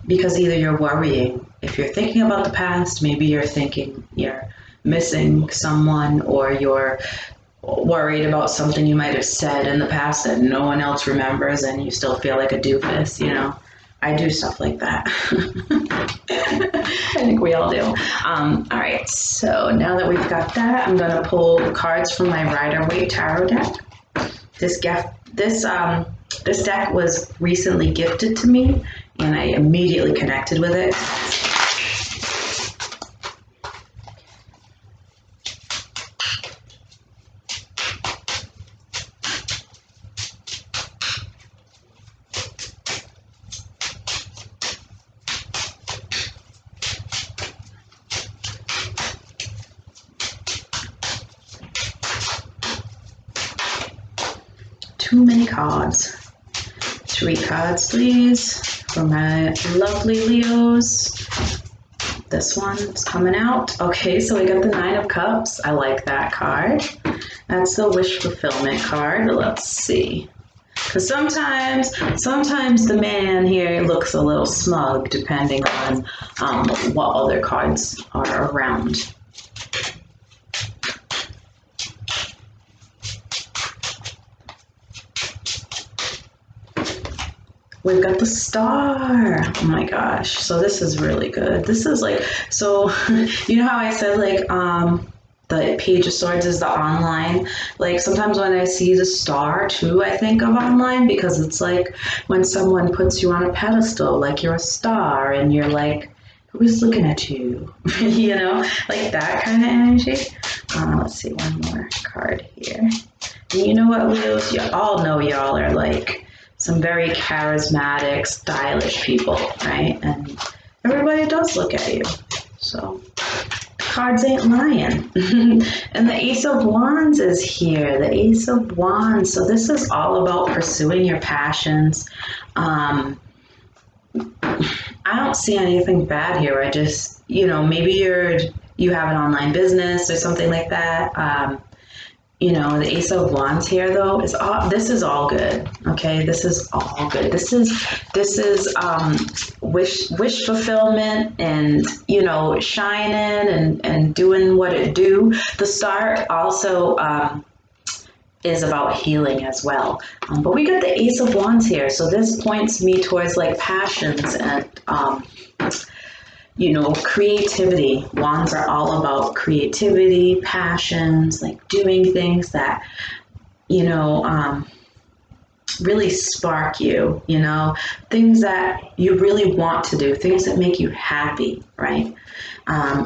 [SPEAKER 1] Because either you're worrying, if you're thinking about the past, maybe you're thinking you're missing someone, or you're worried about something you might have said in the past that no one else remembers and you still feel like a doofus, you know. I do stuff like that. I think we all do. All right, so now that we've got that, I'm going to pull cards from my Rider-Waite Tarot deck. This deck was recently gifted to me, and I immediately connected with it. Too many cards. 3 cards, please, for my lovely Leos. This one's coming out. Okay, so we got the 9 of Cups. I like that card. That's the wish fulfillment card. Let's see. Because sometimes the man here looks a little smug depending on what other cards are around. We've got the Star. Oh my gosh. So this is really good. This is like, so you know how I said like the Page of Swords is the online? Like sometimes when I see the Star too, I think of online, because it's like when someone puts you on a pedestal, like you're a star and you're like, who's looking at you? You know, like that kind of energy. Let's see, one more card here. And you know what, Leos? You all know y'all are like some very charismatic, stylish people, right? And everybody does look at you. So cards ain't lying. And the Ace of Wands is here. The Ace of Wands. So this is all about pursuing your passions. I don't see anything bad here. I just, you know, maybe you have an online business or something like that. You know, the Ace of Wands here, though, is all, this is all good. Okay, this is all good. This is wish fulfillment, and you know, shining and doing what it do. The Star also is about healing as well. But we got the Ace of Wands here, so this points me towards like passions and you know, creativity. Wands are all about creativity, passions, like doing things that, you know, really spark you, you know, things that you really want to do, things that make you happy, right?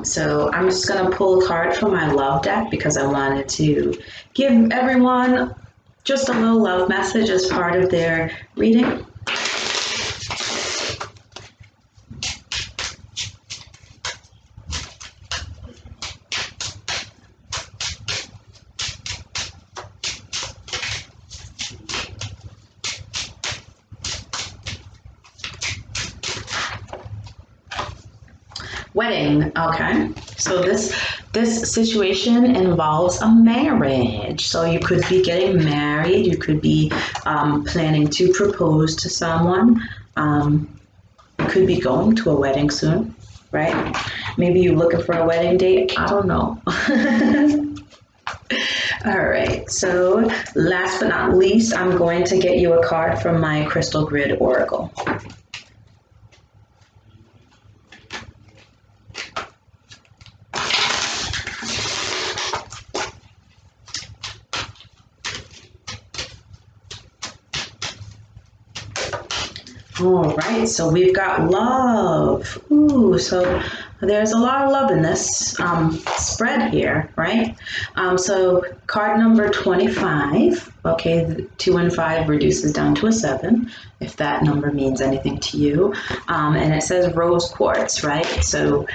[SPEAKER 1] So I'm just going to pull a card from my love deck because I wanted to give everyone just a little love message as part of their reading. Wedding, okay. So this situation involves a marriage. So you could be getting married. You could be planning to propose to someone. You could be going to a wedding soon, right? Maybe you're looking for a wedding date. I don't know. All right. So last but not least, I'm going to get you a card from my Crystal Grid Oracle. All right, so we've got love. Ooh, so there's a lot of love in this spread here, right? So card number 25, okay, 2 and 5 reduces down to a 7, if that number means anything to you. And it says rose quartz, right? So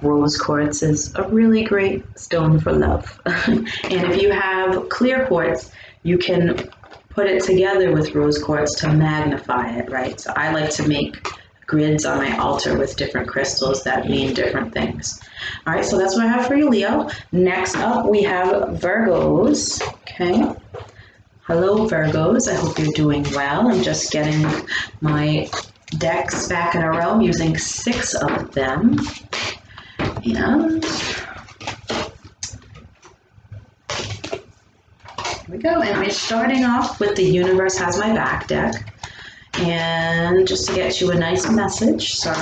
[SPEAKER 1] rose quartz is a really great stone for love. And if you have clear quartz, you can put it together with rose quartz to magnify it, right? So I like to make grids on my altar with different crystals that mean different things. All right, so that's what I have for you, Leo. Next up, we have Virgos, okay? Hello, Virgos. I hope you're doing well. I'm just getting my decks back in a row. I'm using 6 of them. And here we go. And we're starting off with the Universe Has My Back deck. And just to get you a nice message, sorry.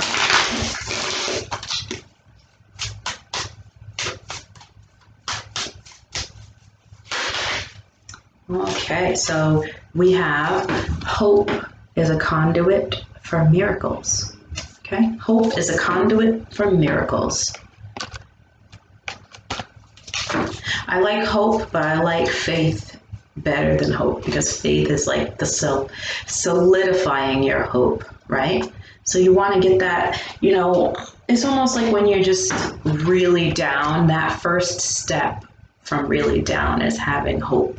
[SPEAKER 1] Okay, so we have hope is a conduit for miracles. Okay, hope is a conduit for miracles. I like hope, but I like faith better than hope, because faith is like the solidifying your hope, right? So you want to get that, you know, it's almost like when you're just really down, that first step from really down is having hope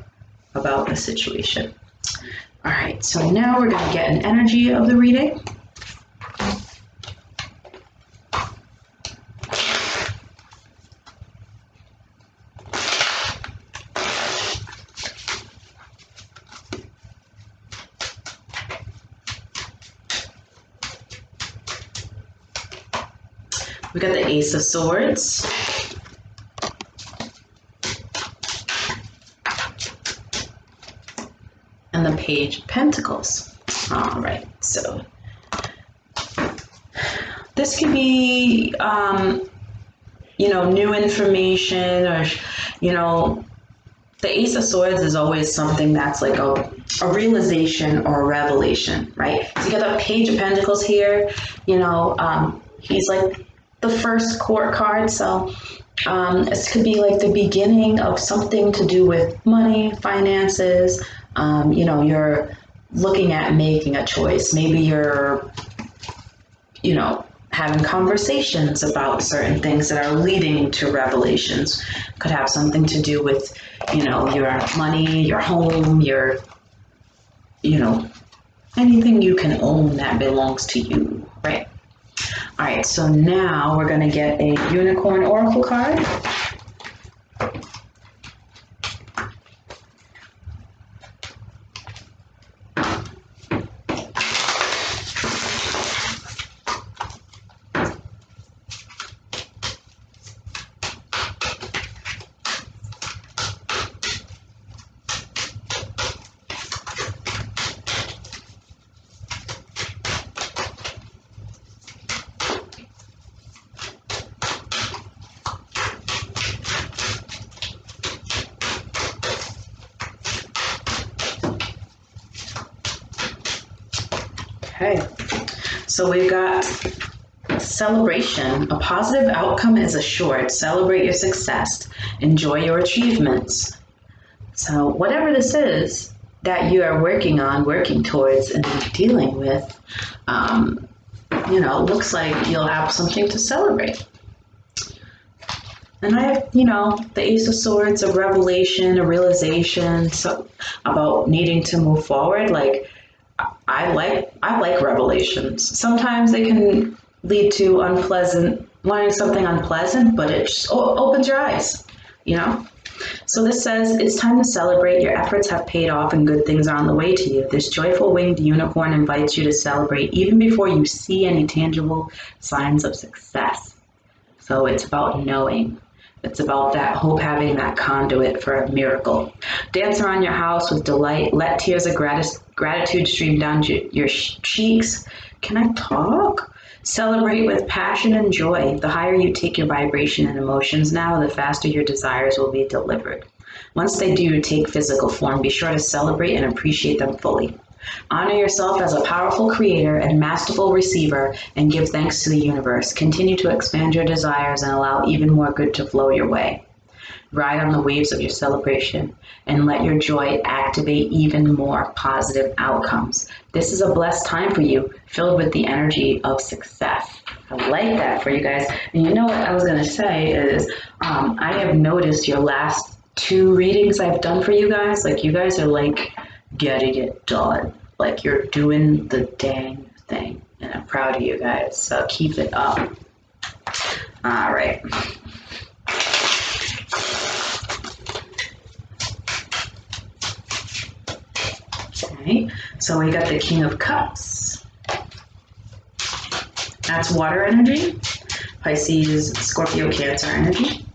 [SPEAKER 1] about a situation. All right, so now we're going to get an energy of the reading. We got the Ace of Swords. And the Page of Pentacles. All right, so this could be, you know, new information, or, you know, the Ace of Swords is always something that's like a realization or a revelation, right? So you got the Page of Pentacles here, you know, he's like the first court card, so this could be like the beginning of something to do with money, finances. You know, you're looking at making a choice. Maybe you're, you know, having conversations about certain things that are leading to revelations. Could have something to do with, you know, your money, your home, your, you know, anything you can own that belongs to you, right? All right, so now we're going to get a Unicorn Oracle card. Okay, so we've got celebration. A positive outcome is assured. Celebrate your success. Enjoy your achievements. So whatever this is that you are working on, working towards, and dealing with, you know, looks like you'll have something to celebrate. And I have, you know, the Ace of Swords, a revelation, a realization, so about needing to move forward. Like, I like revelations. Sometimes they can lead to learning something unpleasant, but it just opens your eyes, you know? So this says, it's time to celebrate. Your efforts have paid off and good things are on the way to you. This joyful winged unicorn invites you to celebrate even before you see any tangible signs of success. So it's about knowing. It's about that hope, having that conduit for a miracle. Dance around your house with delight. Let tears of gratitude stream down your cheeks. Can I talk? Celebrate with passion and joy. The higher you take your vibration and emotions now, the faster your desires will be delivered. Once they do take physical form, be sure to celebrate and appreciate them fully. Honor yourself as a powerful creator and masterful receiver and give thanks to the universe. Continue to expand your desires and allow even more good to flow your way. Ride on the waves of your celebration and let your joy activate even more positive outcomes. This is a blessed time for you, filled with the energy of success. I like that for you guys. And you know what I was going to say is I have noticed your last 2 readings I've done for you guys, like you guys are like getting it done. Like you're doing the dang thing. And I'm proud of you guys. So keep it up. All right. Okay, so we got the King of Cups. That's water energy. Pisces, Scorpio, Cancer energy.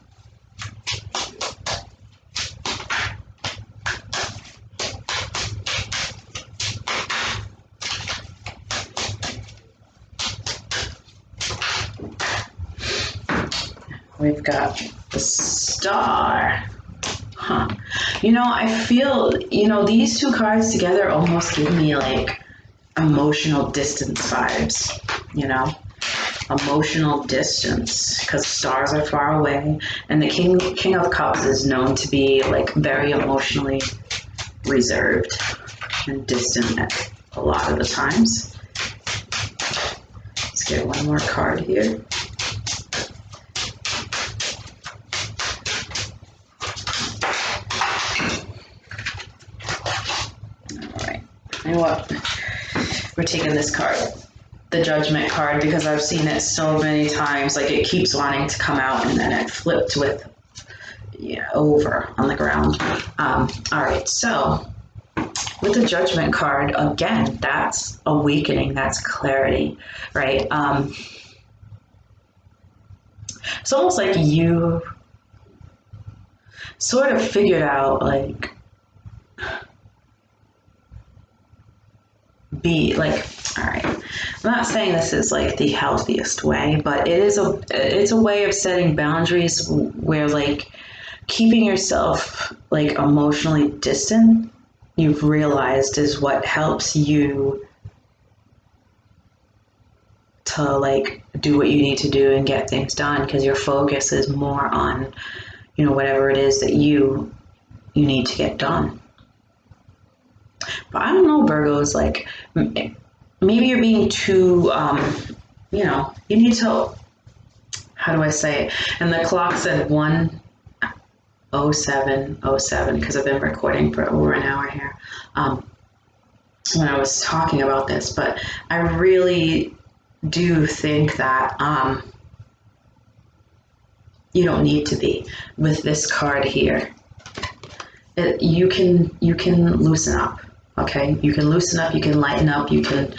[SPEAKER 1] We've got the Star. Huh. You know, I feel, you know, these 2 cards together almost give me like emotional distance vibes, you know, emotional distance, because stars are far away, and the King of Cups is known to be like very emotionally reserved and distant at a lot of the times. Let's get one more card here. You know what? We're taking this card, the Judgment card, because I've seen it so many times. Like it keeps wanting to come out, and then it flipped with over on the ground. All right, so with the Judgment card, again, that's awakening, that's clarity, right? It's almost like you sort of figured out like be like, all right, I'm not saying this is like the healthiest way, but it's a way of setting boundaries where like keeping yourself like emotionally distant, you've realized, is what helps you to like do what you need to do and get things done, because your focus is more on, you know, whatever it is that you need to get done. But I don't know, Virgos, like maybe you're being too, you know, you need to, how do I say it? And the clock said 1:07:07 because I've been recording for over an hour here when I was talking about this. But I really do think that you don't need to be with this card here. You can loosen up. Okay, you can loosen up, you can lighten up, you can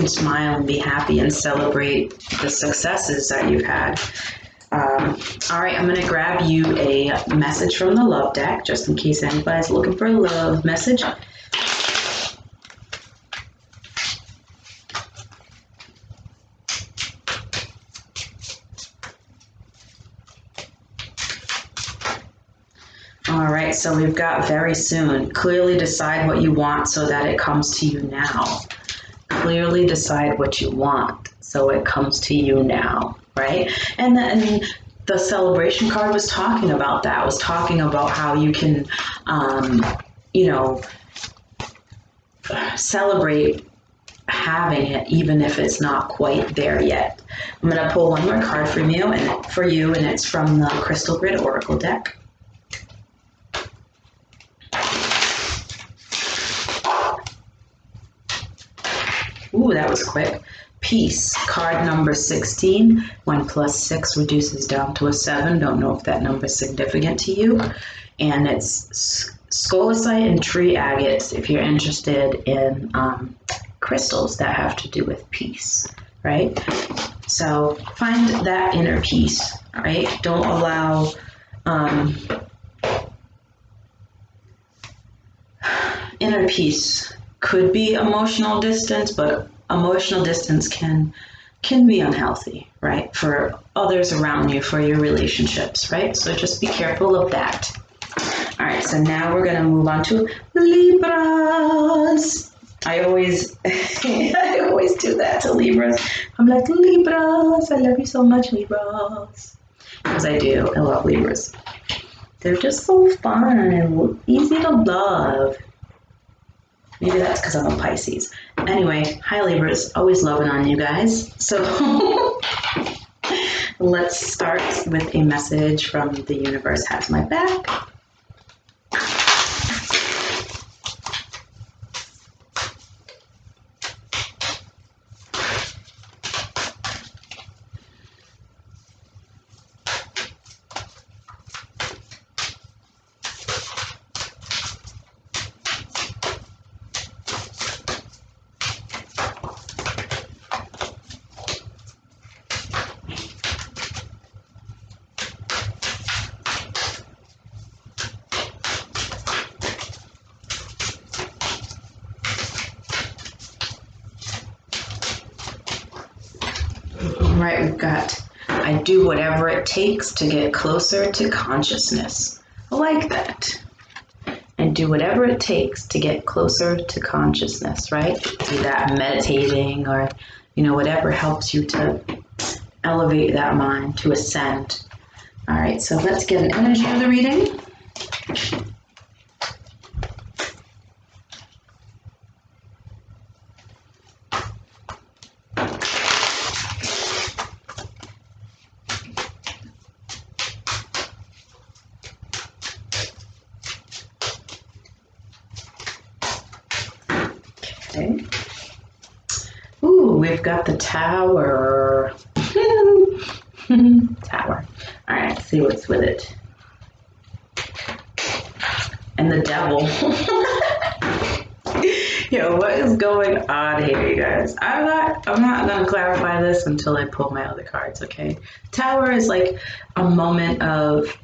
[SPEAKER 1] smile and be happy and celebrate the successes that you've had. All right, I'm gonna grab you a message from the love deck, just in case anybody's looking for a love message. All right, so we've got very soon. Clearly decide what you want so that it comes to you now. Clearly decide what you want so it comes to you now, right? And then the celebration card was talking about that, was talking about how you can, you know, celebrate having it even if it's not quite there yet. I'm going to pull one more card from you, and it's from the Crystal Grid Oracle deck. Ooh, that was quick. Peace, card number 16. 1 + 6 reduces down to a 7. Don't know if that number is significant to you. And it's scolecite and tree agates if you're interested in crystals that have to do with peace, right? So find that inner peace, all right? Don't allow inner peace. Could be emotional distance, but emotional distance can be unhealthy, right? For others around you, for your relationships, right? So just be careful of that. All right, so now we're going to move on to Libras. I always do that to Libras. I'm like, Libras, I love you so much, Libras. Because I do. I love Libras. They're just so fun and easy to love. Maybe that's because I'm a Pisces. Anyway, hi Libras. Always loving on you guys. So let's start with a message from The Universe Has My Back. Right, we've got, I do whatever it takes to get closer to consciousness. I like that. And do whatever it takes to get closer to consciousness, right? Be that meditating or, whatever helps you to elevate that mind, to ascend. All right, so let's get an energy of the reading. Okay. Ooh, we've got the Tower. Tower. All right, let's see what's with it. And the Devil. Yo, what is going on here, you guys? I'm not gonna clarify this until I pull my other cards, okay? Tower is like a moment of,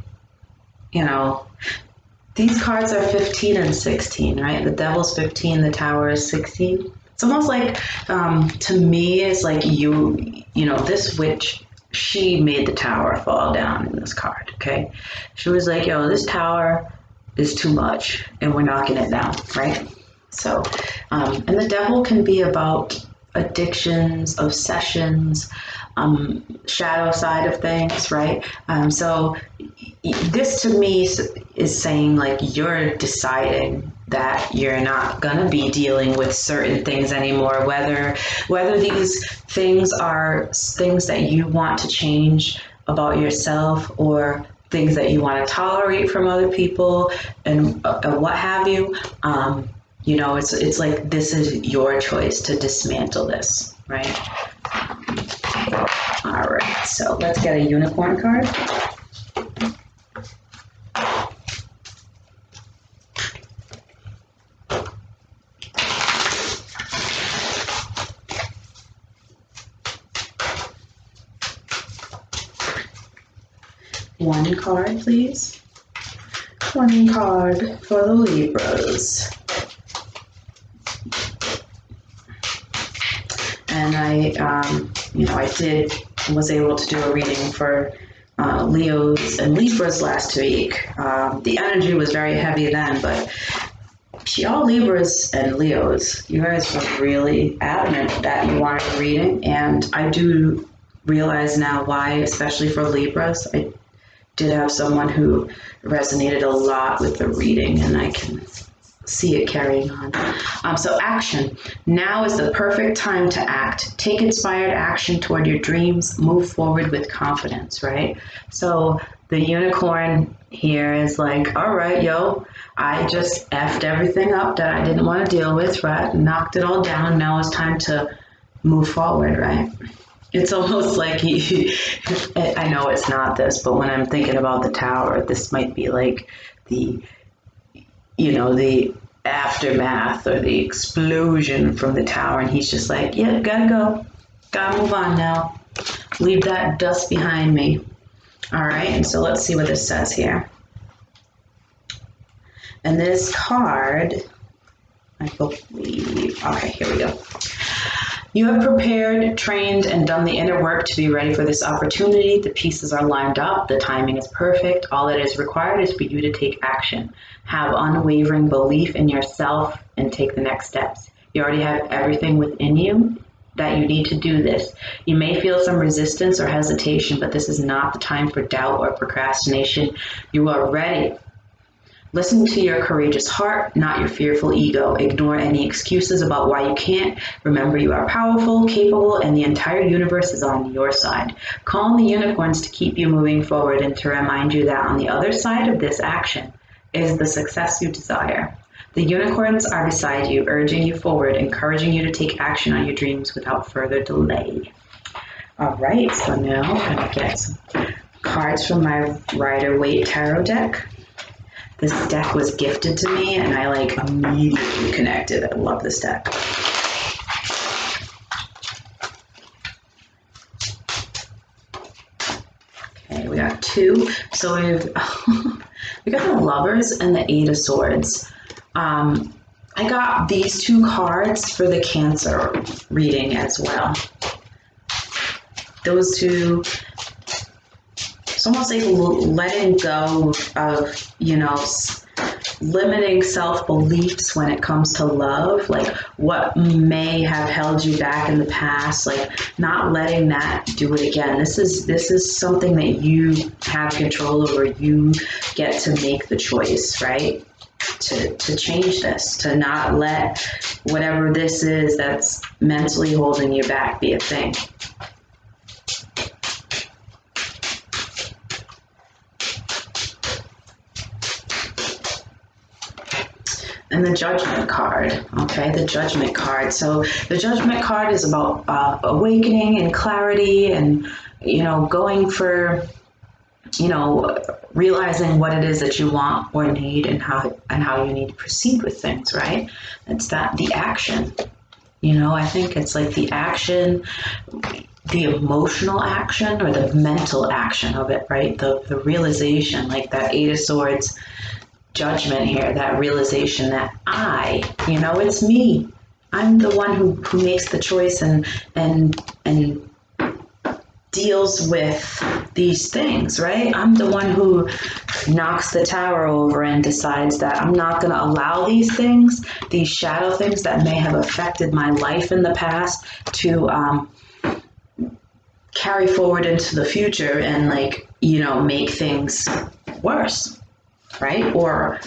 [SPEAKER 1] these cards are 15 and 16, right? The Devil's 15, the Tower is 16. It's almost like, to me, it's like this witch, she made the Tower fall down in this card, okay? She was like, yo, this Tower is too much, and we're knocking it down, right? So, and the Devil can be about addictions, obsessions, shadow side of things, right? So this to me is saying like you're deciding that you're not gonna be dealing with certain things anymore, whether these things are things that you want to change about yourself or things that you want to tolerate from other people and what have you. It's like this is your choice to dismantle this, right? All right, so let's get a unicorn card. One card, please. One card for the Libras. And I was able to do a reading for Leos and Libras last week. The energy was very heavy then, but y'all Libras and Leos, you guys were really adamant that you wanted a reading, and I do realize now why, especially for Libras. I did have someone who resonated a lot with the reading, and I can see it carrying on. So action. Now is the perfect time to act. Take inspired action toward your dreams. Move forward with confidence, right? So the unicorn here is like, all right, yo, I just effed everything up that I didn't want to deal with, right? Knocked it all down. Now it's time to move forward, right? It's almost like I know it's not this, but when I'm thinking about the Tower, this might be like the aftermath or the explosion from the Tower, and he's just like, yeah, gotta go. Gotta move on now. Leave that dust behind me. All right, and so let's see what this says here. And this card, I believe, okay, here we go. You have prepared, trained, and done the inner work to be ready for this opportunity. The pieces are lined up. The timing is perfect. All that is required is for you to take action. Have unwavering belief in yourself and take the next steps. You already have everything within you that you need to do this. You may feel some resistance or hesitation, but this is not the time for doubt or procrastination. You are ready. Listen to your courageous heart, not your fearful ego. Ignore any excuses about why you can't. Remember, you are powerful, capable, and the entire universe is on your side. Call on the unicorns to keep you moving forward and to remind you that on the other side of this action is the success you desire. The unicorns are beside you, urging you forward, encouraging you to take action on your dreams without further delay. All right, so now I'm going to get some cards from my Rider-Waite Tarot deck. This deck was gifted to me and I like immediately connected. I love this deck. Okay, we got two. So we got the Lovers and the Eight of Swords. I got these two cards for the Cancer reading as well. Those two, it's almost like letting go of, limiting self-beliefs when it comes to love, like what may have held you back in the past, like not letting that do it again. This is something that you have control over. You get to make the choice, right? To change this, to not let whatever this is that's mentally holding you back be a thing. And the Judgment card, okay, the Judgment card. So the Judgment card is about awakening and clarity and, going for, realizing what it is that you want or need and how you need to proceed with things, right? It's the action. I think it's like the action, the emotional action or the mental action of it, right? The realization, like that Eight of Swords judgment here, that realization that it's me. I'm the one who makes the choice and deals with these things, right? I'm the one who knocks the tower over and decides that I'm not going to allow these things, these shadow things that may have affected my life in the past to carry forward into the future and make things worse. Right? Or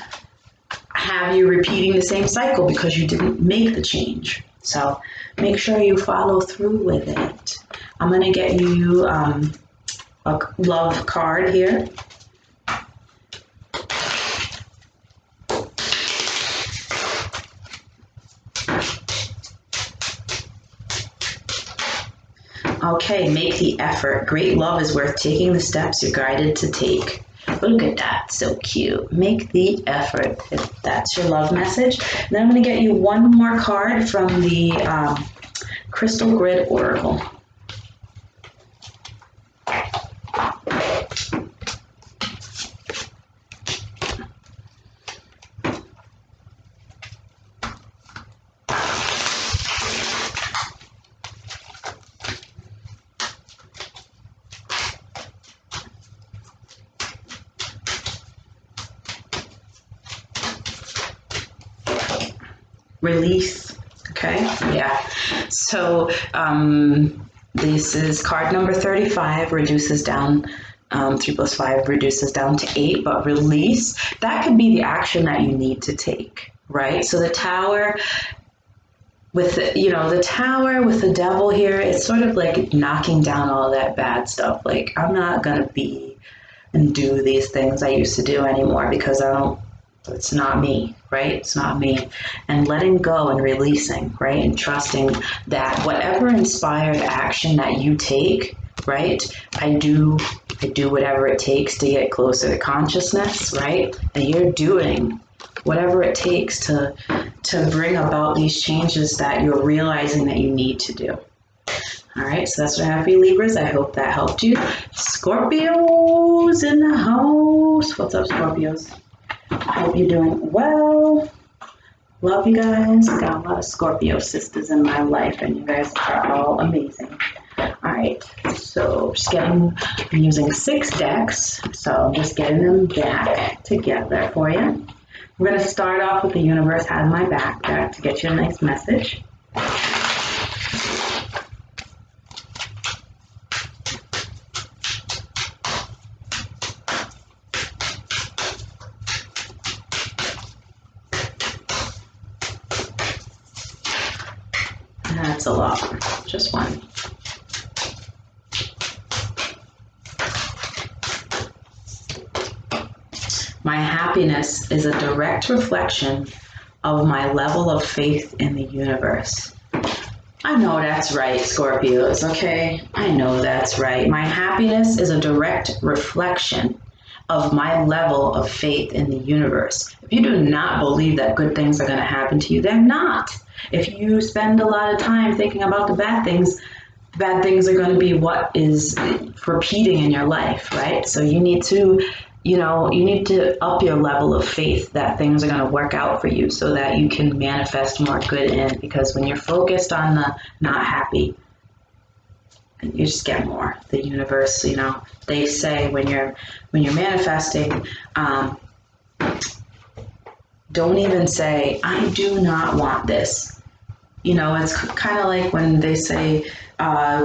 [SPEAKER 1] have you repeating the same cycle because you didn't make the change. So make sure you follow through with it. I'm going to get you a love card here. Okay, make the effort. Great love is worth taking the steps you're guided to take. Look at that, so cute. Make the effort, if that's your love message. And then I'm going to get you one more card from the Crystal Grid Oracle. Release. Okay, yeah. So this is card number 35, reduces down 3 plus 5 reduces down to 8, but release, that could be the action that you need to take, right? So the Tower with the Tower with the Devil here, it's sort of like knocking down all that bad stuff. Like, I'm not gonna be and do these things I used to do anymore because it's not me, right? It's not me. And letting go and releasing, right? And trusting that whatever inspired action that you take, right? I do whatever it takes to get closer to consciousness, right? And you're doing whatever it takes to bring about these changes that you're realizing that you need to do. All right, so that's what I have for you, Libras. I hope that helped you. Scorpios in the house. What's up, Scorpios? I hope you're doing well. Love you guys. I got a lot of Scorpio sisters in my life, and you guys are all amazing. All right, so I'm using 6 decks, so I'm just getting them back together for you. We're going to start off with the universe has my back deck to get you a nice message. That's a lot, just one. My happiness is a direct reflection of my level of faith in the universe. I know that's right, Scorpios, okay? I know that's right. My happiness is a direct reflection of my level of faith in the universe. If you do not believe that good things are going to happen to you, they're not. If you spend a lot of time thinking about the bad things are going to be what is repeating in your life, right? So you need to up your level of faith that things are going to work out for you so that you can manifest more good in, because when you're focused on the not happy, you just get more. The universe, they say when you're manifesting, don't even say, I do not want this. It's kind of like when they say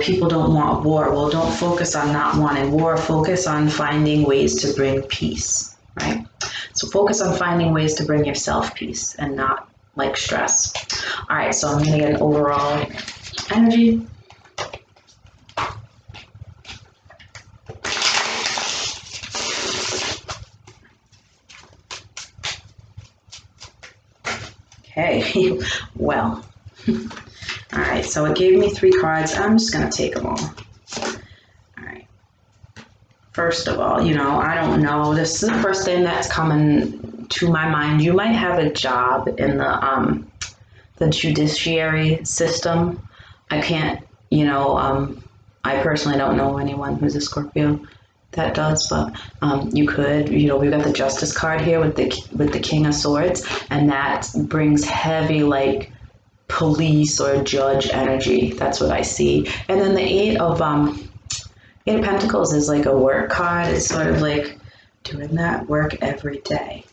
[SPEAKER 1] people don't want war. Well, don't focus on not wanting war. Focus on finding ways to bring peace, right? So focus on finding ways to bring yourself peace and not like stress. All right, so I'm going to get an overall energy. Okay, well. All right, so it gave me 3 cards. I'm just going to take them all. All right. First of all, I don't know. This is the first thing that's coming to my mind. You might have a job in the judiciary system. I can't, I personally don't know anyone who's a Scorpio that does, but you could, we've got the Justice card here with the King of Swords, and that brings heavy, like, police or judge energy. That's what I see. And then the Eight of Pentacles is like a work card. It's sort of like doing that work every day.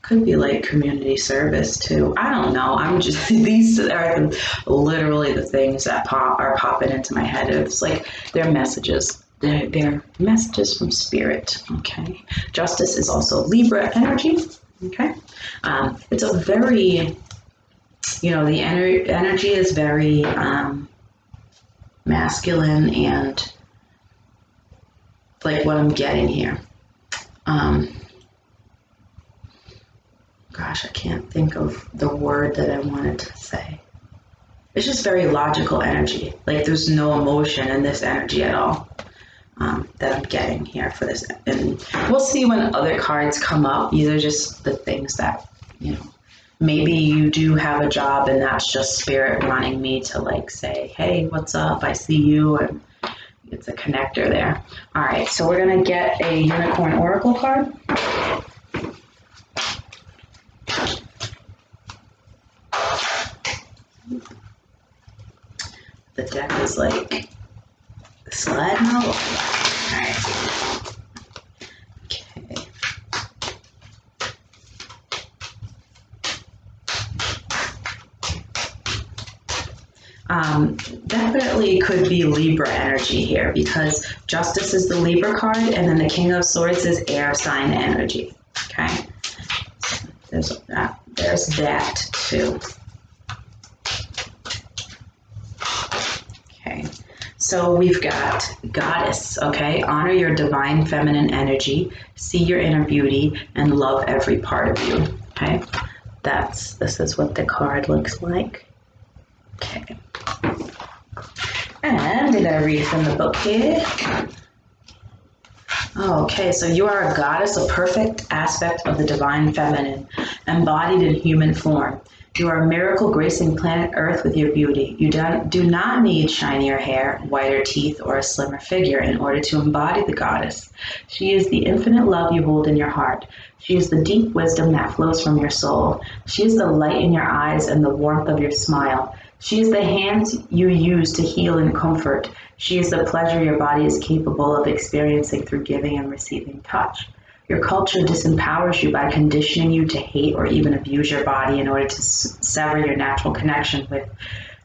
[SPEAKER 1] Could be like community service too. I don't know. I'm just, these are literally the things that are popping into my head. It's like they're messages. They're messages from spirit. Okay. Justice is also Libra energy. Okay. It's a very, the energy is very masculine and like what I'm getting here. Gosh, I can't think of the word that I wanted to say. It's just very logical energy. Like there's no emotion in this energy at all that I'm getting here for this. And we'll see when other cards come up. These are just the things that, maybe you do have a job and that's just spirit wanting me to like say, hey, what's up? I see you. And it's a connector there. All right, so we're going to get a Unicorn Oracle card. The deck is like sliding all over. All right. Okay. Definitely could be Libra energy here because Justice is the Libra card and then the King of Swords is air sign energy. Okay. So there's that too. Okay. So we've got Goddess, okay? Honor your divine feminine energy, see your inner beauty, and love every part of you, okay? This is what the card looks like. Okay. And I'm gonna read from the book here. Okay, so you are a goddess, a perfect aspect of the divine feminine, embodied in human form. You are a miracle gracing planet Earth with your beauty. You do not need shinier hair, whiter teeth, or a slimmer figure in order to embody the goddess. She is the infinite love you hold in your heart. She is the deep wisdom that flows from your soul. She is the light in your eyes and the warmth of your smile. She is the hands you use to heal and comfort. She is the pleasure your body is capable of experiencing through giving and receiving touch. Your culture disempowers you by conditioning you to hate or even abuse your body in order to sever your natural connection with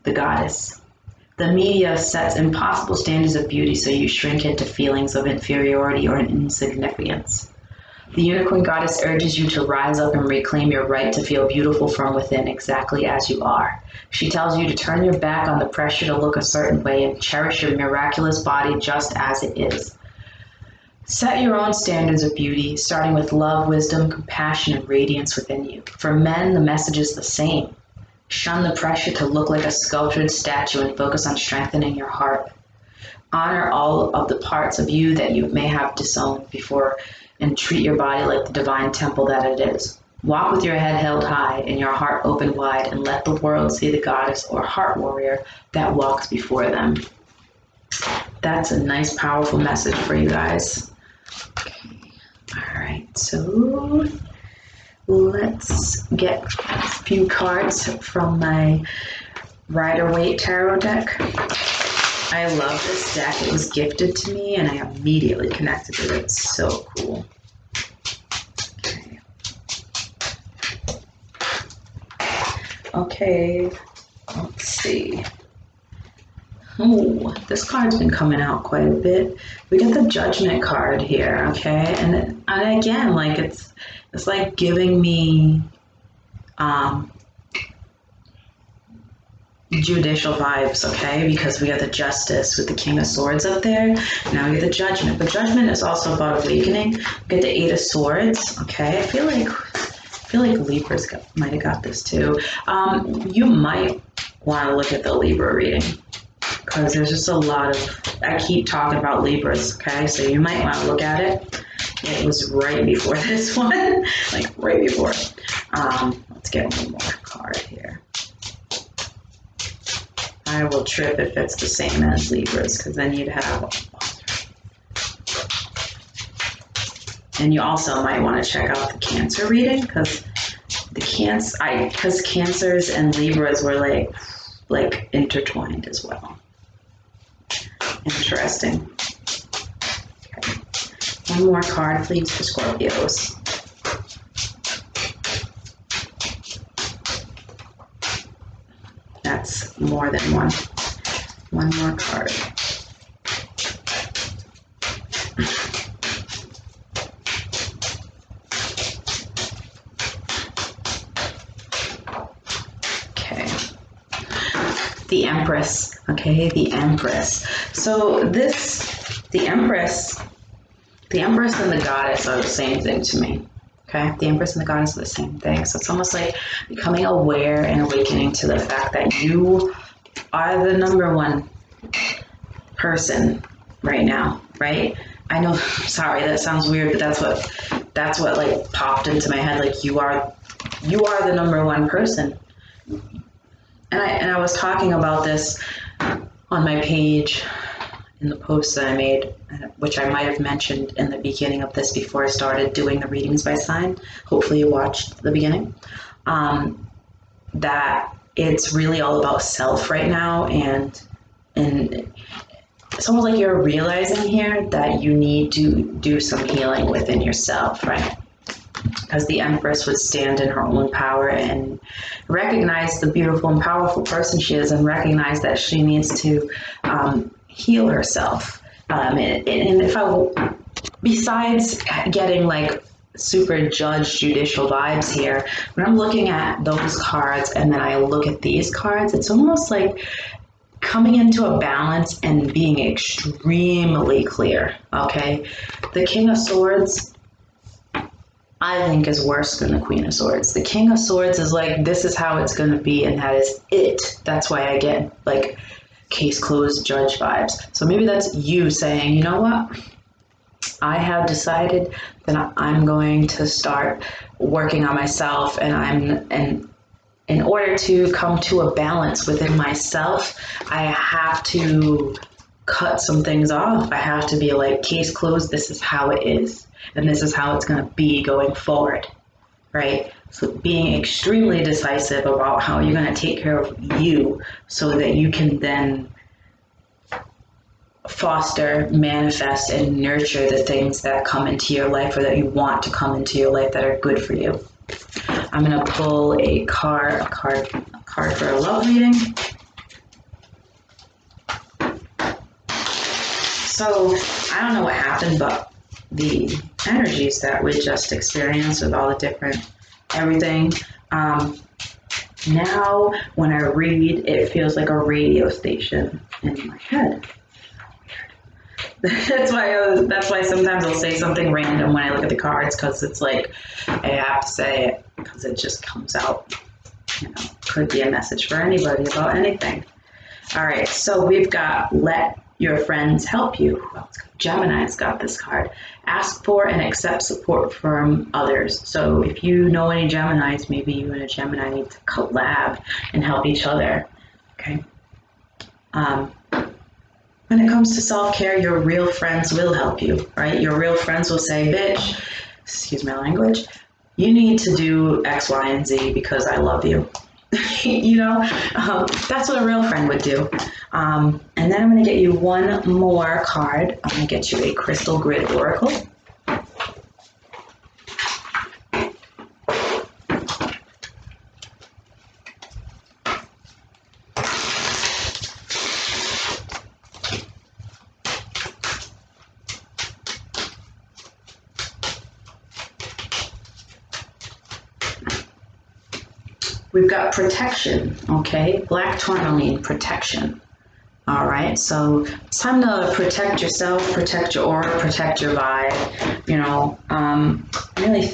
[SPEAKER 1] the goddess. The media sets impossible standards of beauty so you shrink into feelings of inferiority or insignificance. The unicorn goddess urges you to rise up and reclaim your right to feel beautiful from within exactly as you are. She tells you to turn your back on the pressure to look a certain way and cherish your miraculous body just as it is. Set your own standards of beauty, starting with love, wisdom, compassion, and radiance within you. For men, the message is the same. Shun the pressure to look like a sculptured statue and focus on strengthening your heart. Honor all of the parts of you that you may have disowned before and treat your body like the divine temple that it is. Walk with your head held high and your heart open wide and let the world see the goddess or heart warrior that walks before them. That's a nice, powerful message for you guys. Okay. All right, so let's get a few cards from my Rider-Waite Tarot deck. I love this deck. It was gifted to me and I immediately connected with it. It's so cool. Okay. Okay, let's see. Oh, this card's been coming out quite a bit. We got the Judgment card here, okay? And again, like it's like giving me judicial vibes, okay? Because we got the Justice with the King of Swords up there. Now we get the Judgment. But Judgment is also about awakening. We get the Eight of Swords, okay? I feel like Libra's might have got this too. You might want to look at the Libra reading, because there's just a lot of, I keep talking about Libras, okay? So you might want to look at it. It was right before this one, like right before. Let's get one more card here. I will trip if it's the same as Libras, because then you'd have, and you also might want to check out the Cancer reading, because Cancers and Libras were like intertwined as well. Interesting. Okay. One more card, please, for Scorpios. That's more than one. One more card. Okay. The Empress. Okay, the Empress. So the Empress and the Goddess are the same thing to me. Okay, the Empress and the Goddess are the same thing. So it's almost like becoming aware and awakening to the fact that you are the number one person right now, right? I know, sorry, that sounds weird, but that's what like popped into my head. Like you are the number one person. And I was talking about this on my page in the post that I made, which I might have mentioned in the beginning of this before I started doing the readings by sign. Hopefully you watched the beginning. That it's really all about self right now, and it's almost like you're realizing here that you need to do some healing within yourself, right? Because the Empress would stand in her own power and recognize the beautiful and powerful person she is, and recognize that she needs to heal herself. And if besides getting like super judicial vibes here, when I'm looking at those cards and then I look at these cards, it's almost like coming into a balance and being extremely clear, okay? The King of Swords, I think, is worse than the Queen of Swords. The King of Swords is like, this is how it's going to be, and that is it. That's why I get like case closed judge vibes. So maybe that's you saying, you know what? I have decided that I'm going to start working on myself, and in order to come to a balance within myself, I have to cut some things off. I have to be like, case closed, this is how it is. And this is how it's going to be going forward, right? So being extremely decisive about how you're going to take care of you so that you can then foster, manifest, and nurture the things that come into your life or that you want to come into your life that are good for you. I'm going to pull a card for a love reading. So I don't know what happened, but the energies that we just experienced with all the different everything, now when I read, it feels like a radio station in my head. That's why sometimes I'll say something random when I look at the cards, because it's like I have to say it because it just comes out. You know, could be a message for anybody about anything. All right, so we've got let your friends help you. Well, Gemini's got this card. Ask for and accept support from others. So if you know any Geminis, maybe you and a Gemini need to collab and help each other. Okay. When it comes to self-care, your real friends will help you, right? Your real friends will say, bitch, excuse my language, you need to do X, Y, and Z because I love you. You know, that's what a real friend would do. And then I'm going to get you one more card. I'm going to get you a Crystal Grid Oracle. We've got protection, okay? Black tourmaline, protection. All right, so it's time to protect yourself, protect your aura, protect your vibe. You know, really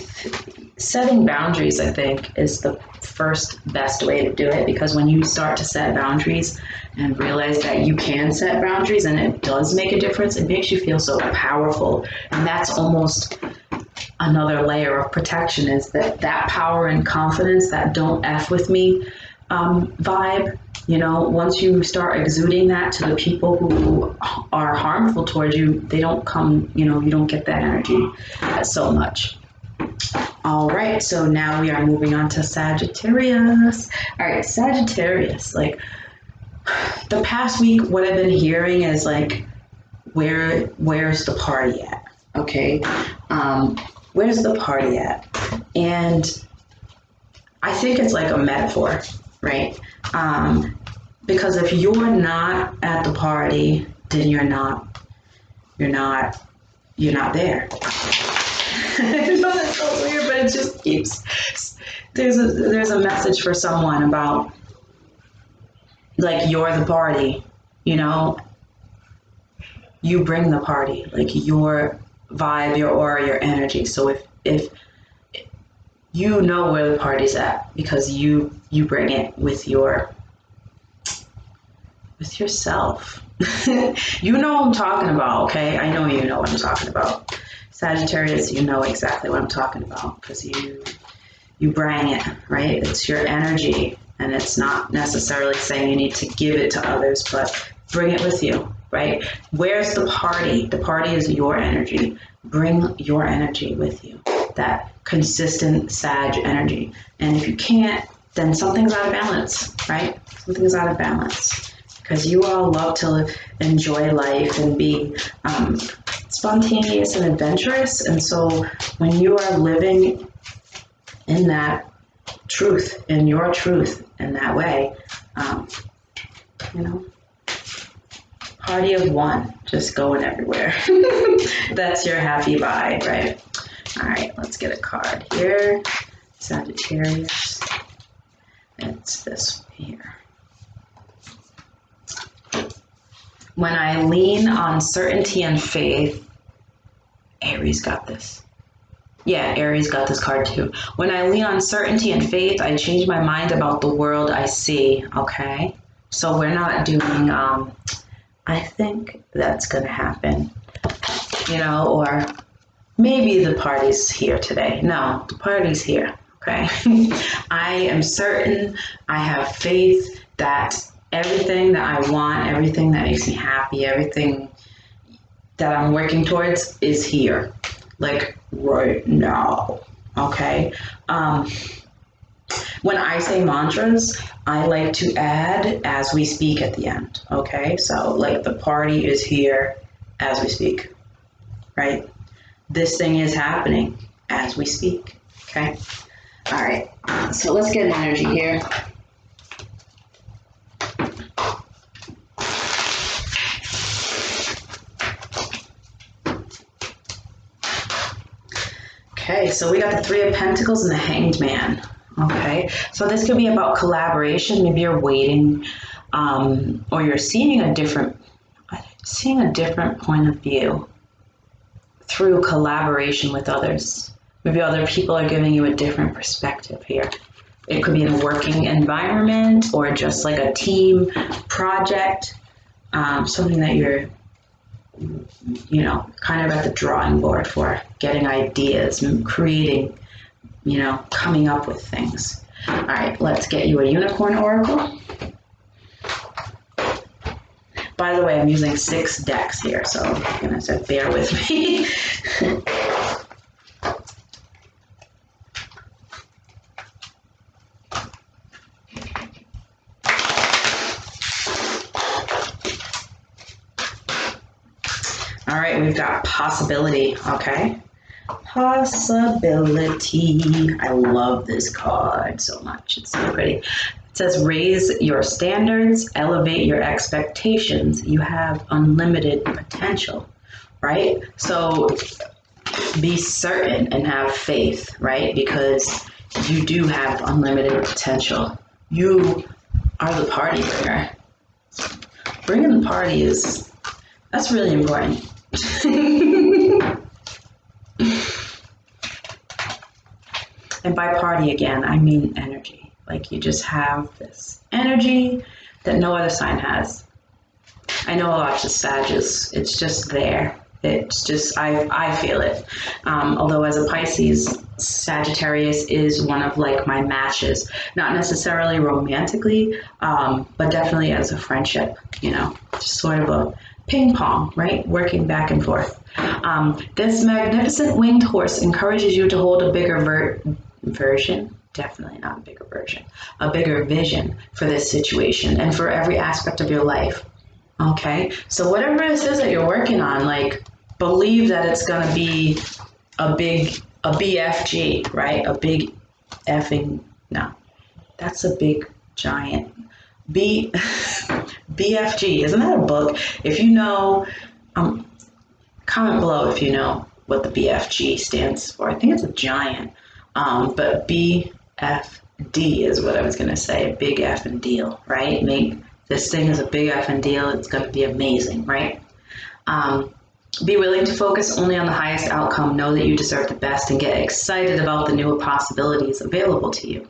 [SPEAKER 1] setting boundaries, I think, is the first best way to do it, because when you start to set boundaries and realize that you can set boundaries and it does make a difference, it makes you feel so powerful. And that's almost another layer of protection, is that power and confidence, that don't F with me vibe. You know, once you start exuding that to the people who are harmful towards you, they don't come, you know, you don't get that energy so much. All right, so now we are moving on to Sagittarius. All right, Sagittarius, like the past week, what I've been hearing is like, where's the party at? Okay. Where's the party at? And I think it's like a metaphor, right? Because if you're not at the party, then you're not there. I know that's so weird, but it just keeps. There's a message for someone about like, you're the party, you know. You bring the party, like your vibe, your aura, your energy. So if you know where the party's at, because you bring it with yourself. You know what I'm talking about, okay? I know you know what I'm talking about. Sagittarius, you know exactly what I'm talking about, because you bring it, right? It's your energy, and it's not necessarily saying you need to give it to others, but bring it with you. Right? Where's the party? The party is your energy. Bring your energy with you. That consistent Sag energy. And if you can't, then something's out of balance, right? Something's out of balance. Because you all love to enjoy life and be spontaneous and adventurous. And so when you are living in that truth, in your truth, in that way, you know, party of one, just going everywhere. That's your happy vibe, right? All right, let's get a card here. Sagittarius. It's this one here. When I lean on certainty and faith, Aries got this. Yeah, Aries got this card too. When I lean on certainty and faith, I change my mind about the world I see, okay? So we're not doing, I think that's going to happen, you know, or maybe the party's here today. No, the party's here, Okay. I am certain, I have faith that everything that I want, everything that makes me happy, everything that I'm working towards is here, like right now. Okay. When I say mantras, I like to add as we speak at the end. Okay. So, like, the party is here as we speak, right? This thing is happening as we speak. Okay. All right. So, let's get an energy here. Okay, so we got the Three of Pentacles and the Hanged Man. Okay, so this could be about collaboration. Maybe you're waiting, or you're seeing a different point of view through collaboration with others. Maybe other people are giving you a different perspective here. It could be in a working environment or just like a team project, something that you're, kind of at the drawing board for, getting ideas, creating, coming up with things. All right, let's get you a unicorn oracle. By the way, I'm using 6 decks here, so you're gonna have to bear with me. All right, we've got possibility, okay? Possibility. I love this card so much. It's so pretty. It says, raise your standards, elevate your expectations. You have unlimited potential, right? So be certain and have faith, right? Because you do have unlimited potential. You are the party bringer. Bringing the party that's really important. And by party, again, I mean energy. Like, you just have this energy that no other sign has. I know a lot of Sagittarius, it's just there. It's just, I feel it. Although as a Pisces, Sagittarius is one of like my matches. Not necessarily romantically, but definitely as a friendship, just sort of a ping pong, right? Working back and forth. This magnificent winged horse encourages you to hold a bigger version, definitely not a bigger version, a bigger vision for this situation and for every aspect of your life. Okay, so whatever this is that you're working on, like, believe that it's going to be a BFG, right? A big effing, no, that's a big giant BFG. Isn't that a book? If you know, comment below if you know what the BFG stands for. I think it's a giant, but BFD is what I was going to say, a big effing deal, right? Make this thing is a big effing deal. It's going to be amazing, right? Be willing to focus only on the highest outcome. Know that you deserve the best and get excited about the new possibilities available to you.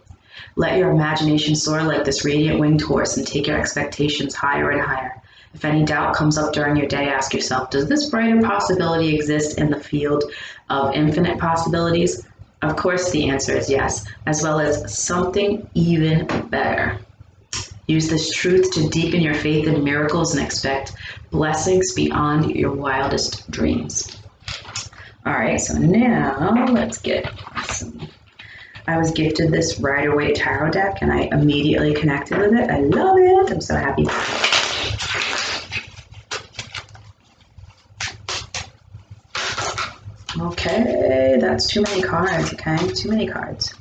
[SPEAKER 1] Let your imagination soar like this radiant winged horse and take your expectations higher and higher. If any doubt comes up during your day, ask yourself, does this brighter possibility exist in the field of infinite possibilities? Of course, the answer is yes, as well as something even better. Use this truth to deepen your faith in miracles and expect blessings beyond your wildest dreams. All right, so now let's get some. I was gifted this Rider-Waite Tarot deck and I immediately connected with it. I love it. I'm so happy. Okay, that's too many cards, okay? Too many cards.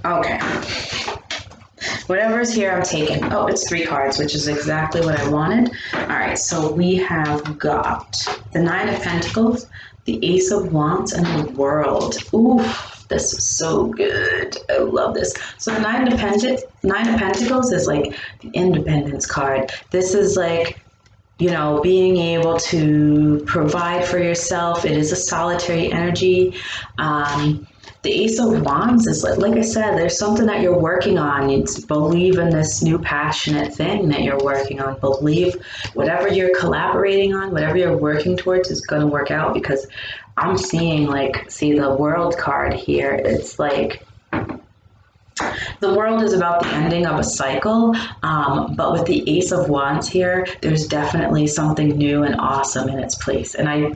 [SPEAKER 1] Okay. Whatever's here, I'm taking. Oh, it's 3 cards, which is exactly what I wanted. All right, so we have got the 9 of Pentacles, the Ace of Wands, and the World. Ooh, this is so good. I love this. So the 9 of Pentacles is like the independence card. This is like you know, being able to provide for yourself. It is a solitary energy. The Ace of Wands is like I said, there's something that you're working on. It's believe in this new passionate thing that you're working on. Believe whatever you're collaborating on, whatever you're working towards is going to work out, because I'm seeing like, see the World card here. It's like, the world is about the ending of a cycle, but with the Ace of Wands here, there's definitely something new and awesome in its place. And I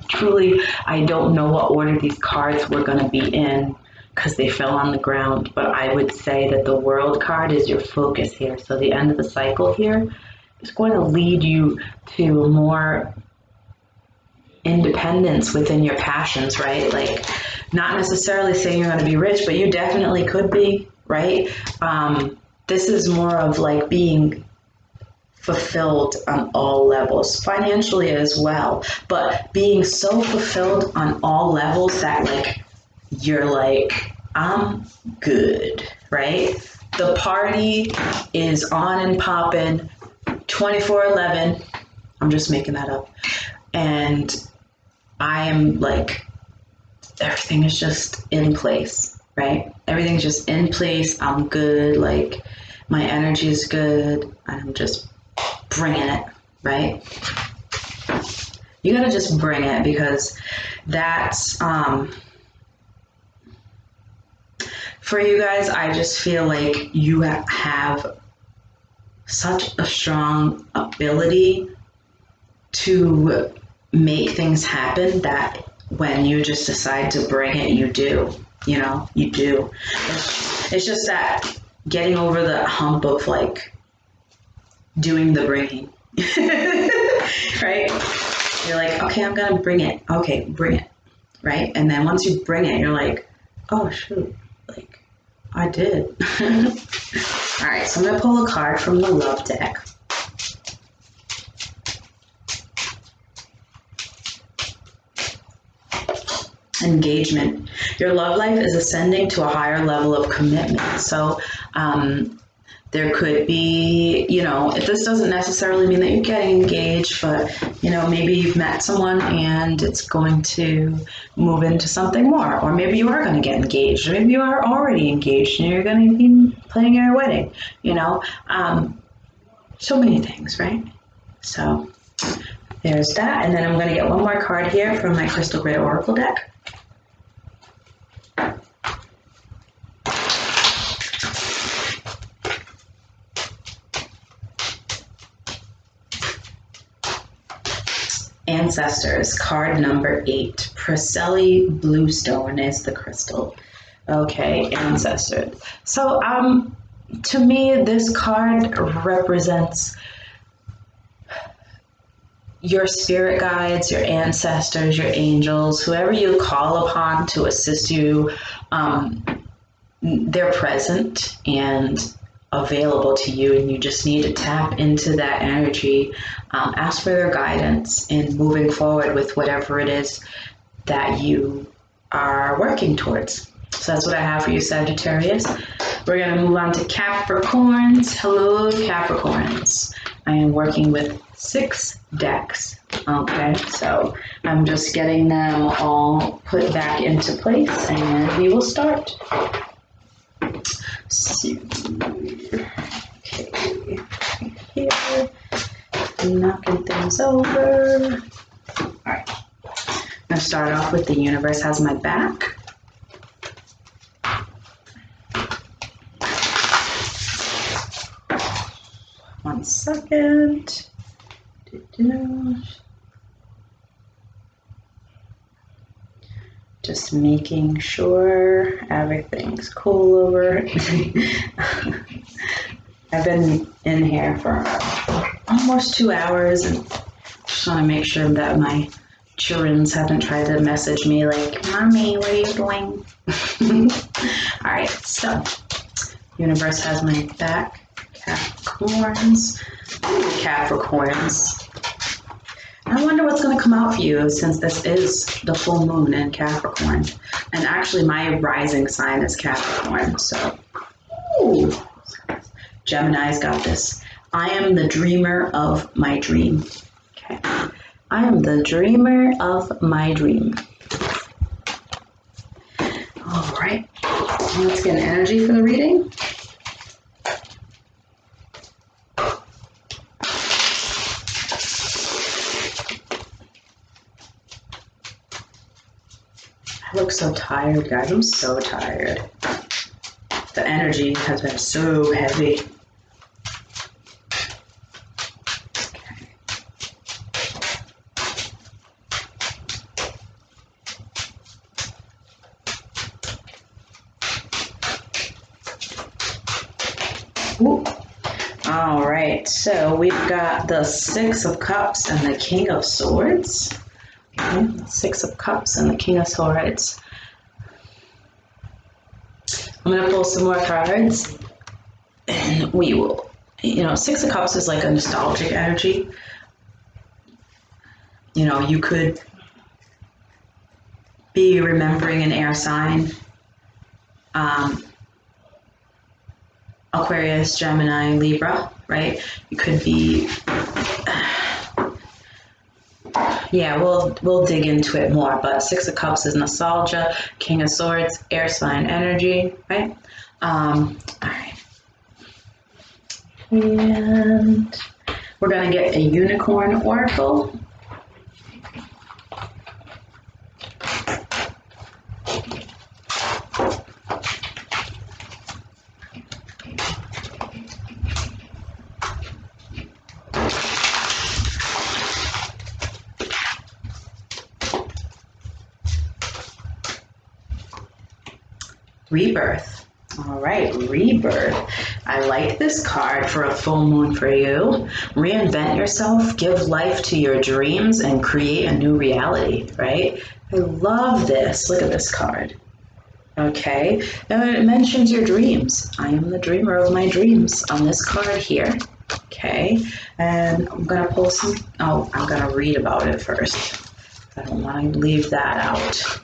[SPEAKER 1] don't know what order these cards were going to be in because they fell on the ground, but I would say that the World card is your focus here. So the end of the cycle here is going to lead you to more independence within your passions, right? Like, not necessarily saying you're going to be rich, but you definitely could be. Right? This is more of like being fulfilled on all levels, financially as well, but being so fulfilled on all levels that like, you're like, I'm good, right? The party is on and popping 24/11. I'm just making that up. And I am like, everything is just in place. Right? Everything's just in place. I'm good. Like, my energy is good. I'm just bringing it, right? You gotta just bring it, because that's, for you guys, I just feel like you have such a strong ability to make things happen that when you just decide to bring it, you do. You know, you do. It's just that getting over the hump of like doing the bringing, right? You're like, okay, I'm gonna bring it. Okay, bring it, right? And then once you bring it, you're like, oh shoot, like I did. All right, so I'm gonna pull a card from the love deck. Engagement. Your love life is ascending to a higher level of commitment. So there could be, you know, this doesn't necessarily mean that you're getting engaged, but, you know, maybe you've met someone and it's going to move into something more. Or maybe you are going to get engaged. Or maybe you are already engaged and you're going to be planning your wedding, you know. So many things, right? So there's that. And then I'm going to get one more card here from my Crystal Grid Oracle deck. Ancestors, card number 8. Priscilla Bluestone is the crystal. Okay, ancestors. So to me, this card represents your spirit guides, your ancestors, your angels, whoever you call upon to assist you. They're present and available to you, and you just need to tap into that energy, ask for their guidance in moving forward with whatever it is that you are working towards. So that's what I have for you, Sagittarius. We're going to move on to Capricorns. Hello, Capricorns. I am working with 6 decks. Okay, so I'm just getting them all put back into place, and we will start. So, okay, here, knocking things over. All right, I'm gonna start off with the universe has my back. One second. Just making sure everything's cool over. I've been in here for almost 2 hours and just want to make sure that my children haven't tried to message me like, Mommy, what are you doing? All right, so universe has my back. Capricorns. Capricorns. I wonder what's going to come out for you, since this is the full moon in Capricorn. And actually my rising sign is Capricorn, so. Ooh. Gemini's got this. I am the dreamer of my dream. I am the dreamer of my dream. All right, let's get an energy for the reading. I look so tired, guys. I'm so tired. The energy has been so heavy. Ooh. All right, so we've got the Six of Cups and the King of Swords. Okay, Six of Cups and the King of Swords. I'm going to pull some more cards, and we will, Six of Cups is like a nostalgic energy. You could be remembering an air sign. Aquarius, Gemini, Libra, right? You could be, yeah, we'll dig into it more, but Six of Cups is nostalgia, King of Swords, air sign energy, right? All right. And we're gonna get a unicorn oracle. Rebirth. All right, rebirth. I like this card for a full moon for you. Reinvent yourself, give life to your dreams, and create a new reality, right? I love this. Look at this card. Okay, and it mentions your dreams. I am the dreamer of my dreams on this card here. Okay, and I'm gonna pull some, I'm gonna read about it first. I don't want to leave that out.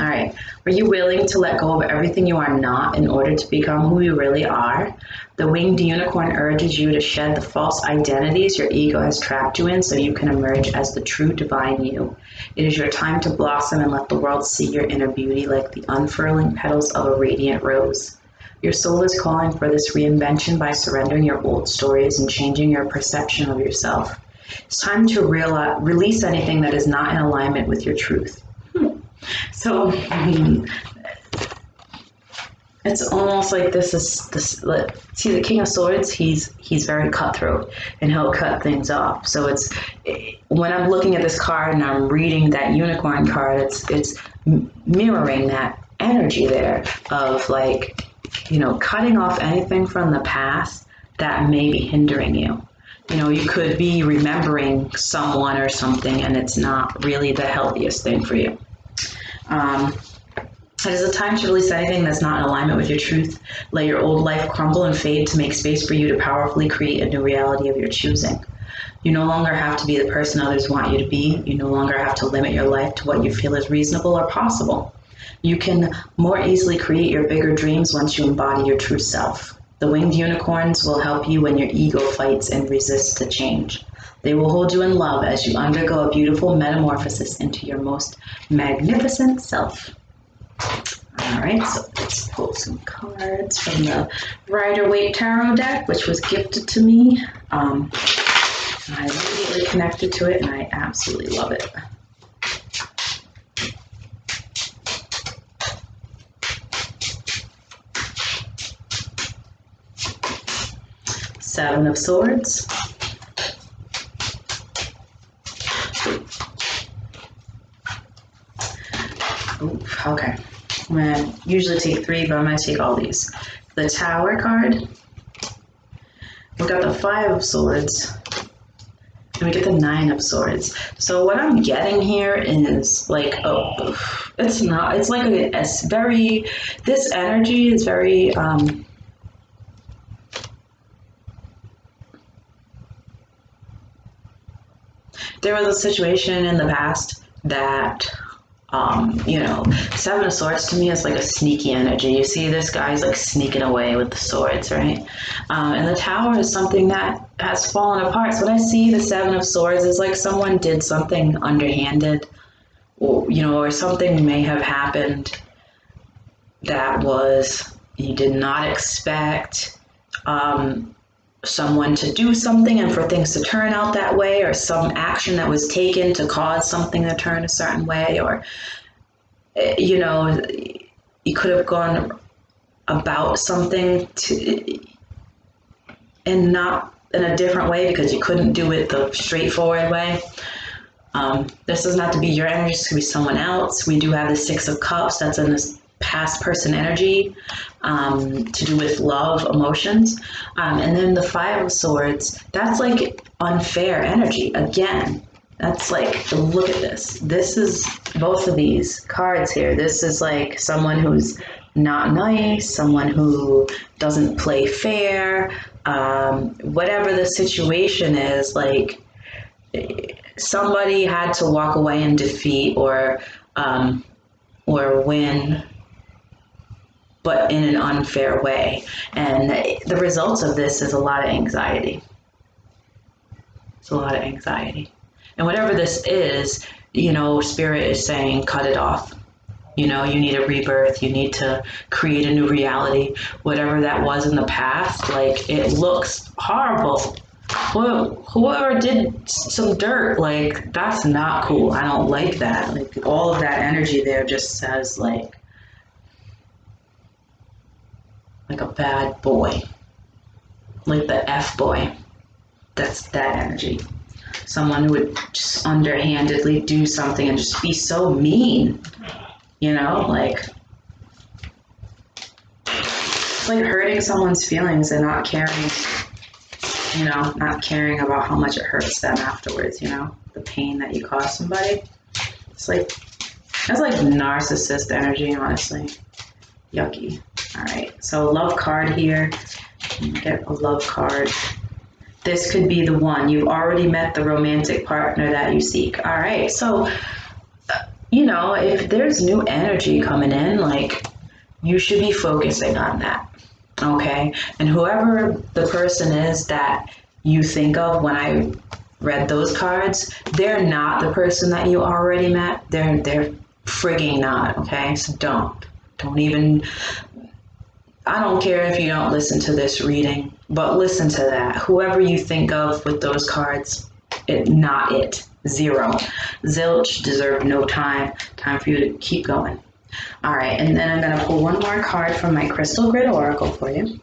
[SPEAKER 1] All right, are you willing to let go of everything you are not in order to become who you really are? The winged unicorn urges you to shed the false identities your ego has trapped you in so you can emerge as the true divine you. It is your time to blossom and let the world see your inner beauty like the unfurling petals of a radiant rose. Your soul is calling for this reinvention by surrendering your old stories and changing your perception of yourself. It's time to release anything that is not in alignment with your truth. So it's almost like this. See, the King of Swords, he's very cutthroat and he'll cut things off. So it's, when I'm looking at this card and I'm reading that unicorn card, it's mirroring that energy there of like, cutting off anything from the past that may be hindering you. You could be remembering someone or something and it's not really the healthiest thing for you. It is a time to release anything that's not in alignment with your truth. Let your old life crumble and fade to make space for you to powerfully create a new reality of your choosing. You no longer have to be the person others want you to be. You no longer have to limit your life to what you feel is reasonable or possible. You can more easily create your bigger dreams once you embody your true self. The winged unicorns will help you when your ego fights and resists the change. They will hold you in love as you undergo a beautiful metamorphosis into your most magnificent self. All right, so let's pull some cards from the Rider-Waite Tarot deck, which was gifted to me. I immediately connected to it, and I absolutely love it. Seven of Swords. Oof, okay. I'm going to usually take three, but I'm going to take all these. The Tower card. We got the Five of Swords. And we get the Nine of Swords. So what I'm getting here is like, it's not, it's like it's very, this energy is very, there was a situation in the past that You know, Seven of Swords to me is like a sneaky energy. You see this guy's like sneaking away with the swords, right? And the Tower is something that has fallen apart. So when I see the Seven of Swords, it's like someone did something underhanded, or, you know, or something may have happened that was, you did not expect someone to do something and for things to turn out that way, or some action that was taken to cause something to turn a certain way, or, you know, you could have gone about something and not in a different way because you couldn't do it the straightforward way. This does not have to be your energy, this could be someone else. We do have the Six of Cups, that's in this past person energy, to do with love, emotions. And then the Five of Swords, that's like unfair energy. Again, that's like, look at this. This is both of these cards here. This is like someone who's not nice, someone who doesn't play fair, whatever the situation is, like somebody had to walk away in defeat or win, but in an unfair way. And the results of this is a lot of anxiety. It's a lot of anxiety. And whatever this is, you know, Spirit is saying, cut it off. You know, you need a rebirth. You need to create a new reality. Whatever that was in the past, like, it looks horrible. Whoever did some dirt, like, that's not cool. I don't like that. Like, all of that energy there just says, like a bad boy, like the F boy. That's that energy. Someone who would just underhandedly do something and just be so mean, you know, like it's like hurting someone's feelings and not caring, you know, not caring about how much it hurts them afterwards, you know, the pain that you cause somebody. It's like, that's like narcissist energy, honestly. Yucky. All right, so love card here. Get a love card. This could be the one. You've already met the romantic partner that you seek. All right, so, you know, if there's new energy coming in, like, you should be focusing on that, okay? And whoever the person is that you think of when I read those cards, they're not the person that you already met. They're frigging not, okay? So don't even, I don't care if you don't listen to this reading, but listen to that. Whoever you think of with those cards, not it. Zero. Zilch, deserve no time. Time for you to keep going. All right, and then I'm going to pull one more card from my Crystal Grid Oracle for you.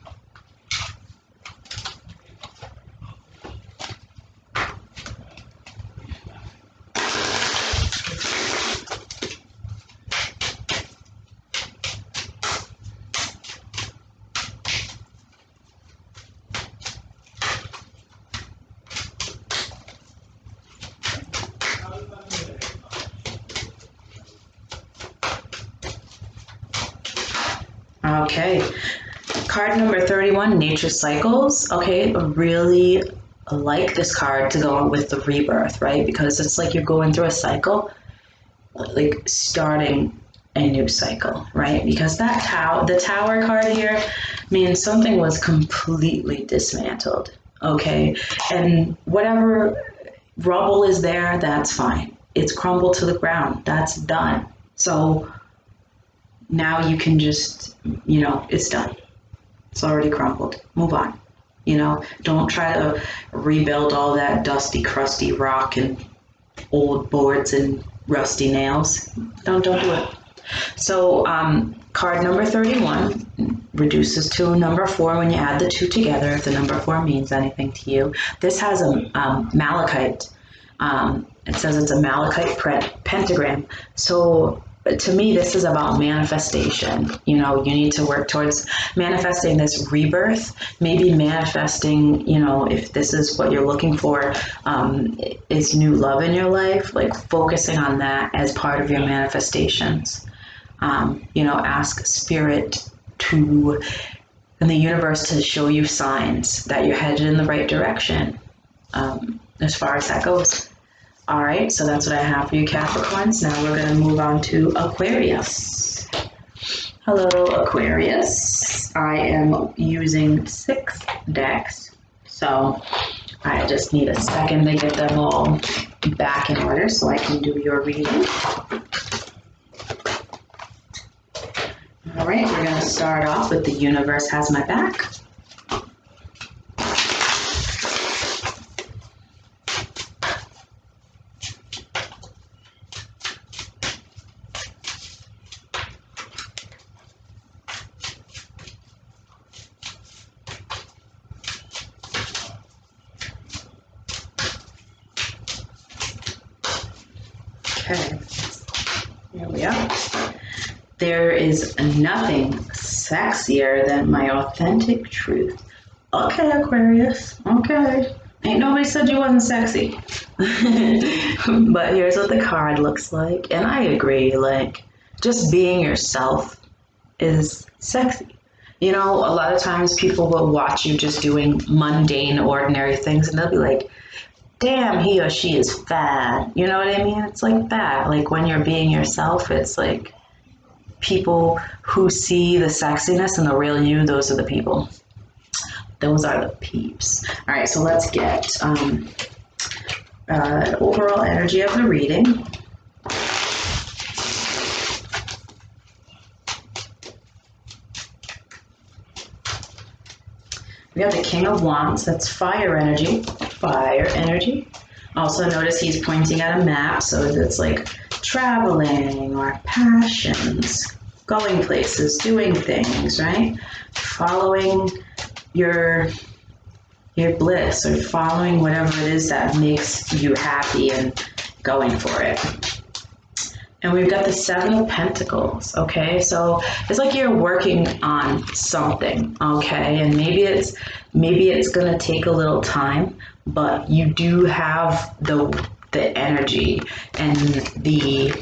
[SPEAKER 1] Okay, card number 31, Nature Cycles. Okay, really like this card to go with the rebirth, right? Because it's like you're going through a cycle, like starting a new cycle, right? Because the Tower card here means something was completely dismantled, okay? And whatever rubble is there, that's fine. It's crumbled to the ground. That's done. So now you can just, you know, it's done. It's already crumbled. Move on. You know, don't try to rebuild all that dusty, crusty rock and old boards and rusty nails. Don't do it. So card number 31 reduces to number 4 when you add the two together, if the number 4 means anything to you. This has a malachite. It says it's a malachite pentagram. So to me, this is about manifestation. You know, you need to work towards manifesting this rebirth, maybe manifesting, you know, if this is what you're looking for, is new love in your life, like focusing on that as part of your manifestations. You know, ask Spirit and the universe to show you signs that you're headed in the right direction, as far as that goes. All right, so that's what I have for you, Capricorns. Now we're going to move on to Aquarius. Hello, Aquarius. I am using 6 decks, so I just need a second to get them all back in order so I can do your reading. All right, we're going to start off with The Universe Has My Back. Okay, here we are. There is nothing sexier than my authentic truth. Okay, Aquarius, okay. Ain't nobody said you wasn't sexy. But here's what the card looks like. And I agree, like, just being yourself is sexy. You know, a lot of times people will watch you just doing mundane, ordinary things, and they'll be like, damn, he or she is fat. You know what I mean? It's like that. Like when you're being yourself, it's like people who see the sexiness and the real you, those are the people. Those are the peeps. All right, so let's get overall energy of the reading. We have the King of Wands, that's fire energy. Fire energy. Also notice he's pointing at a map, so it's like traveling or passions, going places, doing things, right? Following your bliss or following whatever it is that makes you happy and going for it. And we've got the 7 of Pentacles, okay? So it's like you're working on something, okay? And maybe it's gonna take a little time, but you do have the energy and the,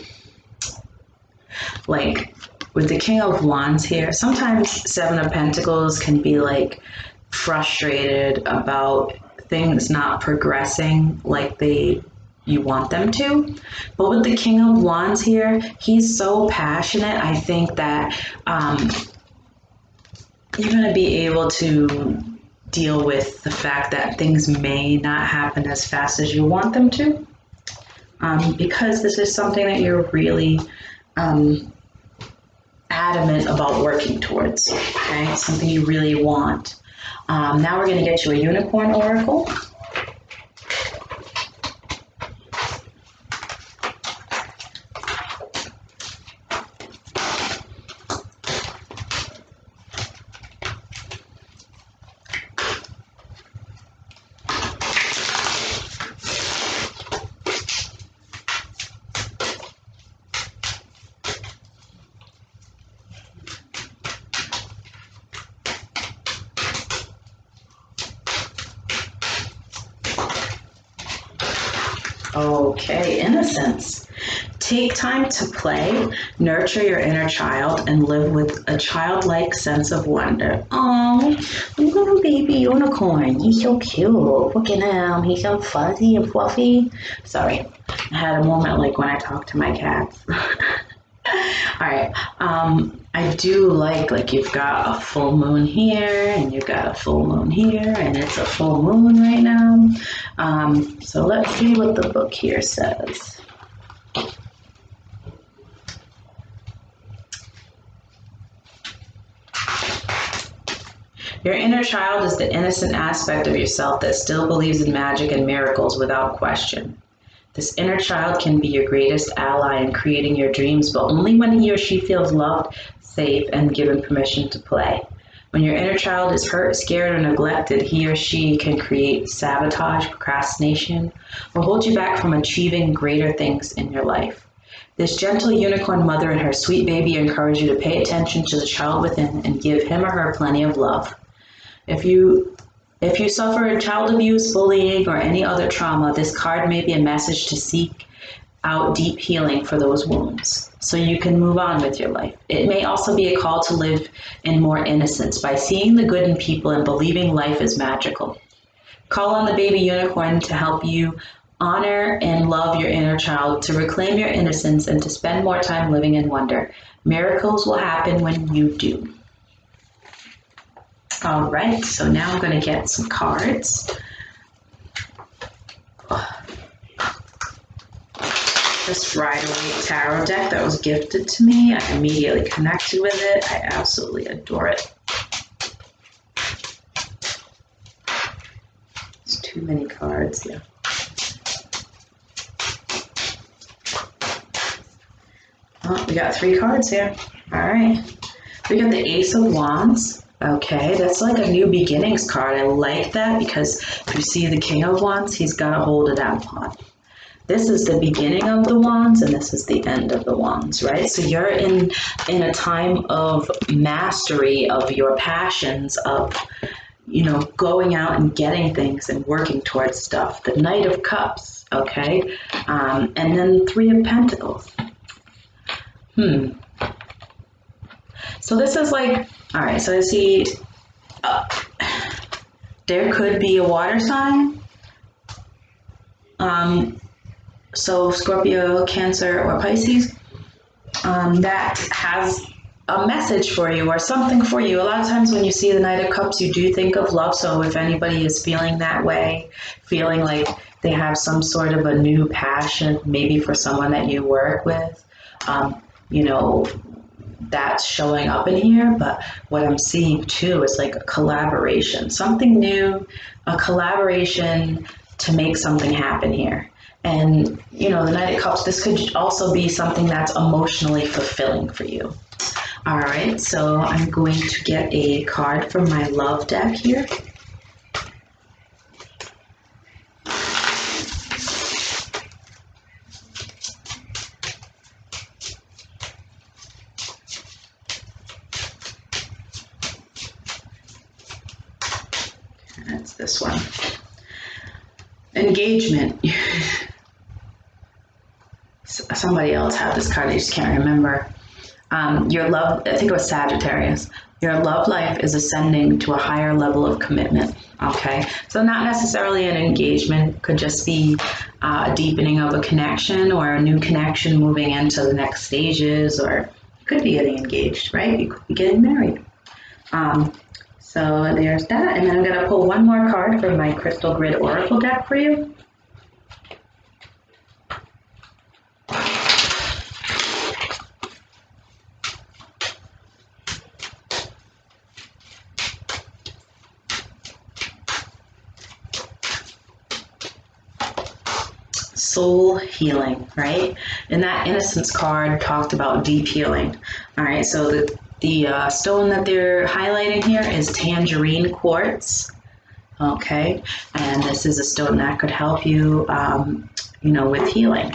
[SPEAKER 1] like, with the King of Wands here, sometimes 7 of Pentacles can be like frustrated about things not progressing like you want them to. But with the King of Wands here, he's so passionate. I think that you're going to be able to deal with the fact that things may not happen as fast as you want them to, because this is something that you're really adamant about working towards, okay? It's something you really want. Now we're going to get you a unicorn oracle. Okay, innocence. Take time to play, nurture your inner child, and live with a childlike sense of wonder. Oh, little baby unicorn, he's so cute. Look at him, he's so fuzzy and fluffy. Sorry, I had a moment like when I talk to my cats. All right, I do like you've got a full moon here and you've got a full moon here and it's a full moon right now. So let's see what the book here says. Your inner child is the innocent aspect of yourself that still believes in magic and miracles without question. This inner child can be your greatest ally in creating your dreams, but only when he or she feels loved, safe, and given permission to play. When your inner child is hurt, scared, or neglected, he or she can create sabotage, procrastination, or hold you back from achieving greater things in your life. This gentle unicorn mother and her sweet baby encourage you to pay attention to the child within and give him or her plenty of love. If you suffer child abuse, bullying, or any other trauma, this card may be a message to seek out deep healing for those wounds so you can move on with your life. It may also be a call to live in more innocence by seeing the good in people and believing life is magical. Call on the baby unicorn to help you Honor and love your inner child, to reclaim your innocence, and to spend more time living in wonder. Miracles will happen when you do. All right, so now I'm going to get some cards. This Rider-Waite Tarot deck that was gifted to me, I immediately connected with it. I absolutely adore it. There's too many cards here. Oh, we got 3 cards here. All right. We got the Ace of Wands. Okay, that's like a new beginnings card. I like that because if you see the King of Wands, he's got a hold of that pot. This is the beginning of the wands and this is the end of the wands, right? So you're in a time of mastery of your passions, of, you know, going out and getting things and working towards stuff. The Knight of Cups, okay? And then 3 of Pentacles. So this is like, all right, so I see there could be a water sign. So Scorpio, Cancer, or Pisces, that has a message for you or something for you. A lot of times when you see the Knight of Cups, you do think of love. So if anybody is feeling that way, feeling like they have some sort of a new passion, maybe for someone that you work with, you know, that's showing up in here. But what I'm seeing too is like a collaboration, something new, a collaboration to make something happen here. And, you know, the Knight of Cups, this could also be something that's emotionally fulfilling for you. All right, so I'm going to get a card from my love deck here. That's this one. Engagement. Somebody else had this card, I just can't remember. Your love, I think it was Sagittarius. Your love life is ascending to a higher level of commitment. Okay, so not necessarily an engagement, could just be a deepening of a connection or a new connection moving into the next stages, or you could be getting engaged, right? You could be getting married. So there's that, and then I'm going to pull one more card from my Crystal Grid Oracle deck for you. Soul healing, right? And that Innocence card talked about deep healing. All right, so the stone that they're highlighting here is tangerine quartz. Okay, and this is a stone that could help you, you know, with healing.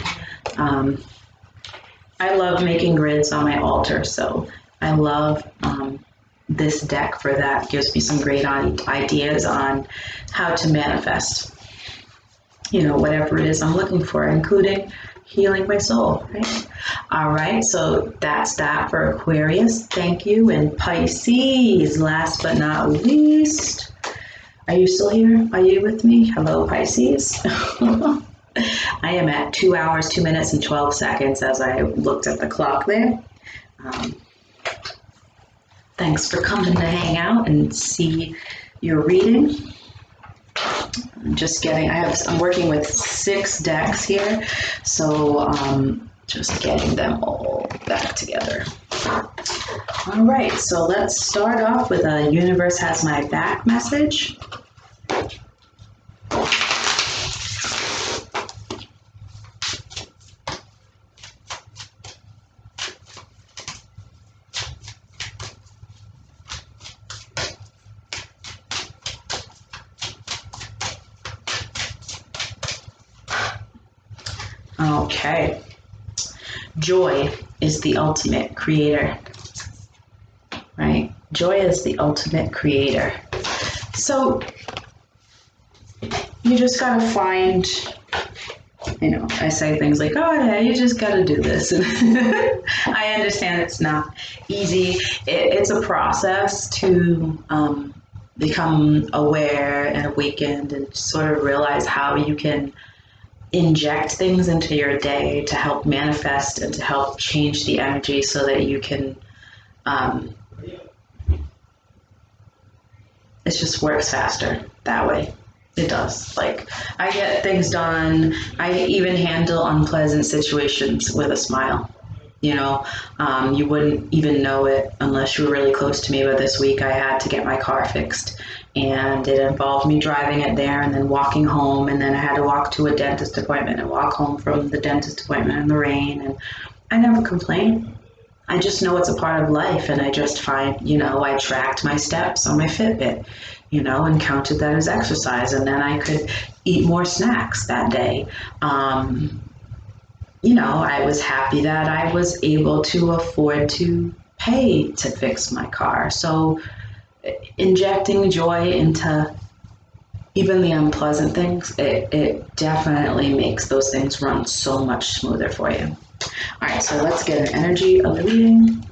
[SPEAKER 1] I love making grids on my altar, so I love this deck for that. Gives me some great ideas on how to manifest, you know, whatever it is I'm looking for, including healing my soul, right? All right, so that's that for Aquarius. Thank you. And Pisces, last but not least. Are you still here? Are you with me? Hello, Pisces. I am at 2 hours, 2 minutes, and 12 seconds as I looked at the clock there. Thanks for coming to hang out and see your reading. I'm working with 6 decks here, so just getting them all back together. All right, so let's start off with a Universe Has My Back message. Okay. Joy is the ultimate creator, right? Joy is the ultimate creator. So you just gotta find, you know, I say things like, oh yeah, you just gotta do this. I understand it's not easy. It's a process to become aware and awakened and sort of realize how you can inject things into your day to help manifest and to help change the energy so that you can, it just works faster that way. It does. Like, I get things done. I even handle unpleasant situations with a smile. You know, you wouldn't even know it unless you were really close to me. But this week I had to get my car fixed, and it involved me driving it there and then walking home. And then I had to walk to a dentist appointment and walk home from the dentist appointment in the rain. And I never complain. I just know it's a part of life. And I just find, you know, I tracked my steps on my Fitbit, you know, and counted that as exercise. And then I could eat more snacks that day. You know, I was happy that I was able to afford to pay to fix my car. So injecting joy into even the unpleasant things, it definitely makes those things run so much smoother for you. All right, so let's get an energy of the reading.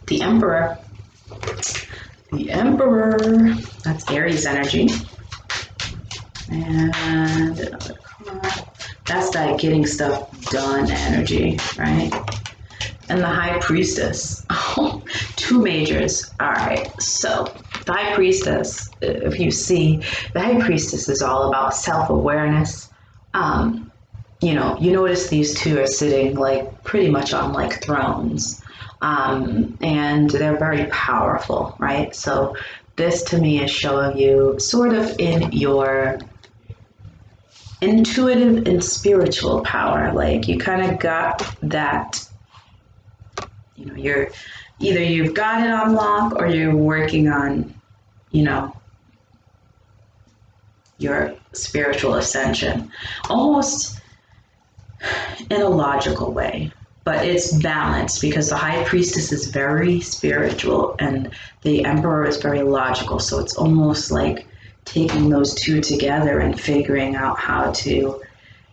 [SPEAKER 1] The Emperor. The Emperor. That's Aries energy. And another card. That's that getting stuff done energy, right? And the High Priestess. Oh, two majors. All right. So the High Priestess, if you see, the High Priestess is all about self-awareness. You know, you notice these two are sitting like pretty much on like thrones. And they're very powerful, right? So this to me is showing you sort of in your intuitive and spiritual power. Like you kind of got that, you know, you're either you've got it on lock or you're working on, you know, your spiritual ascension, almost in a logical way. But it's balanced because the High Priestess is very spiritual and the Emperor is very logical. So it's almost like taking those two together and figuring out how to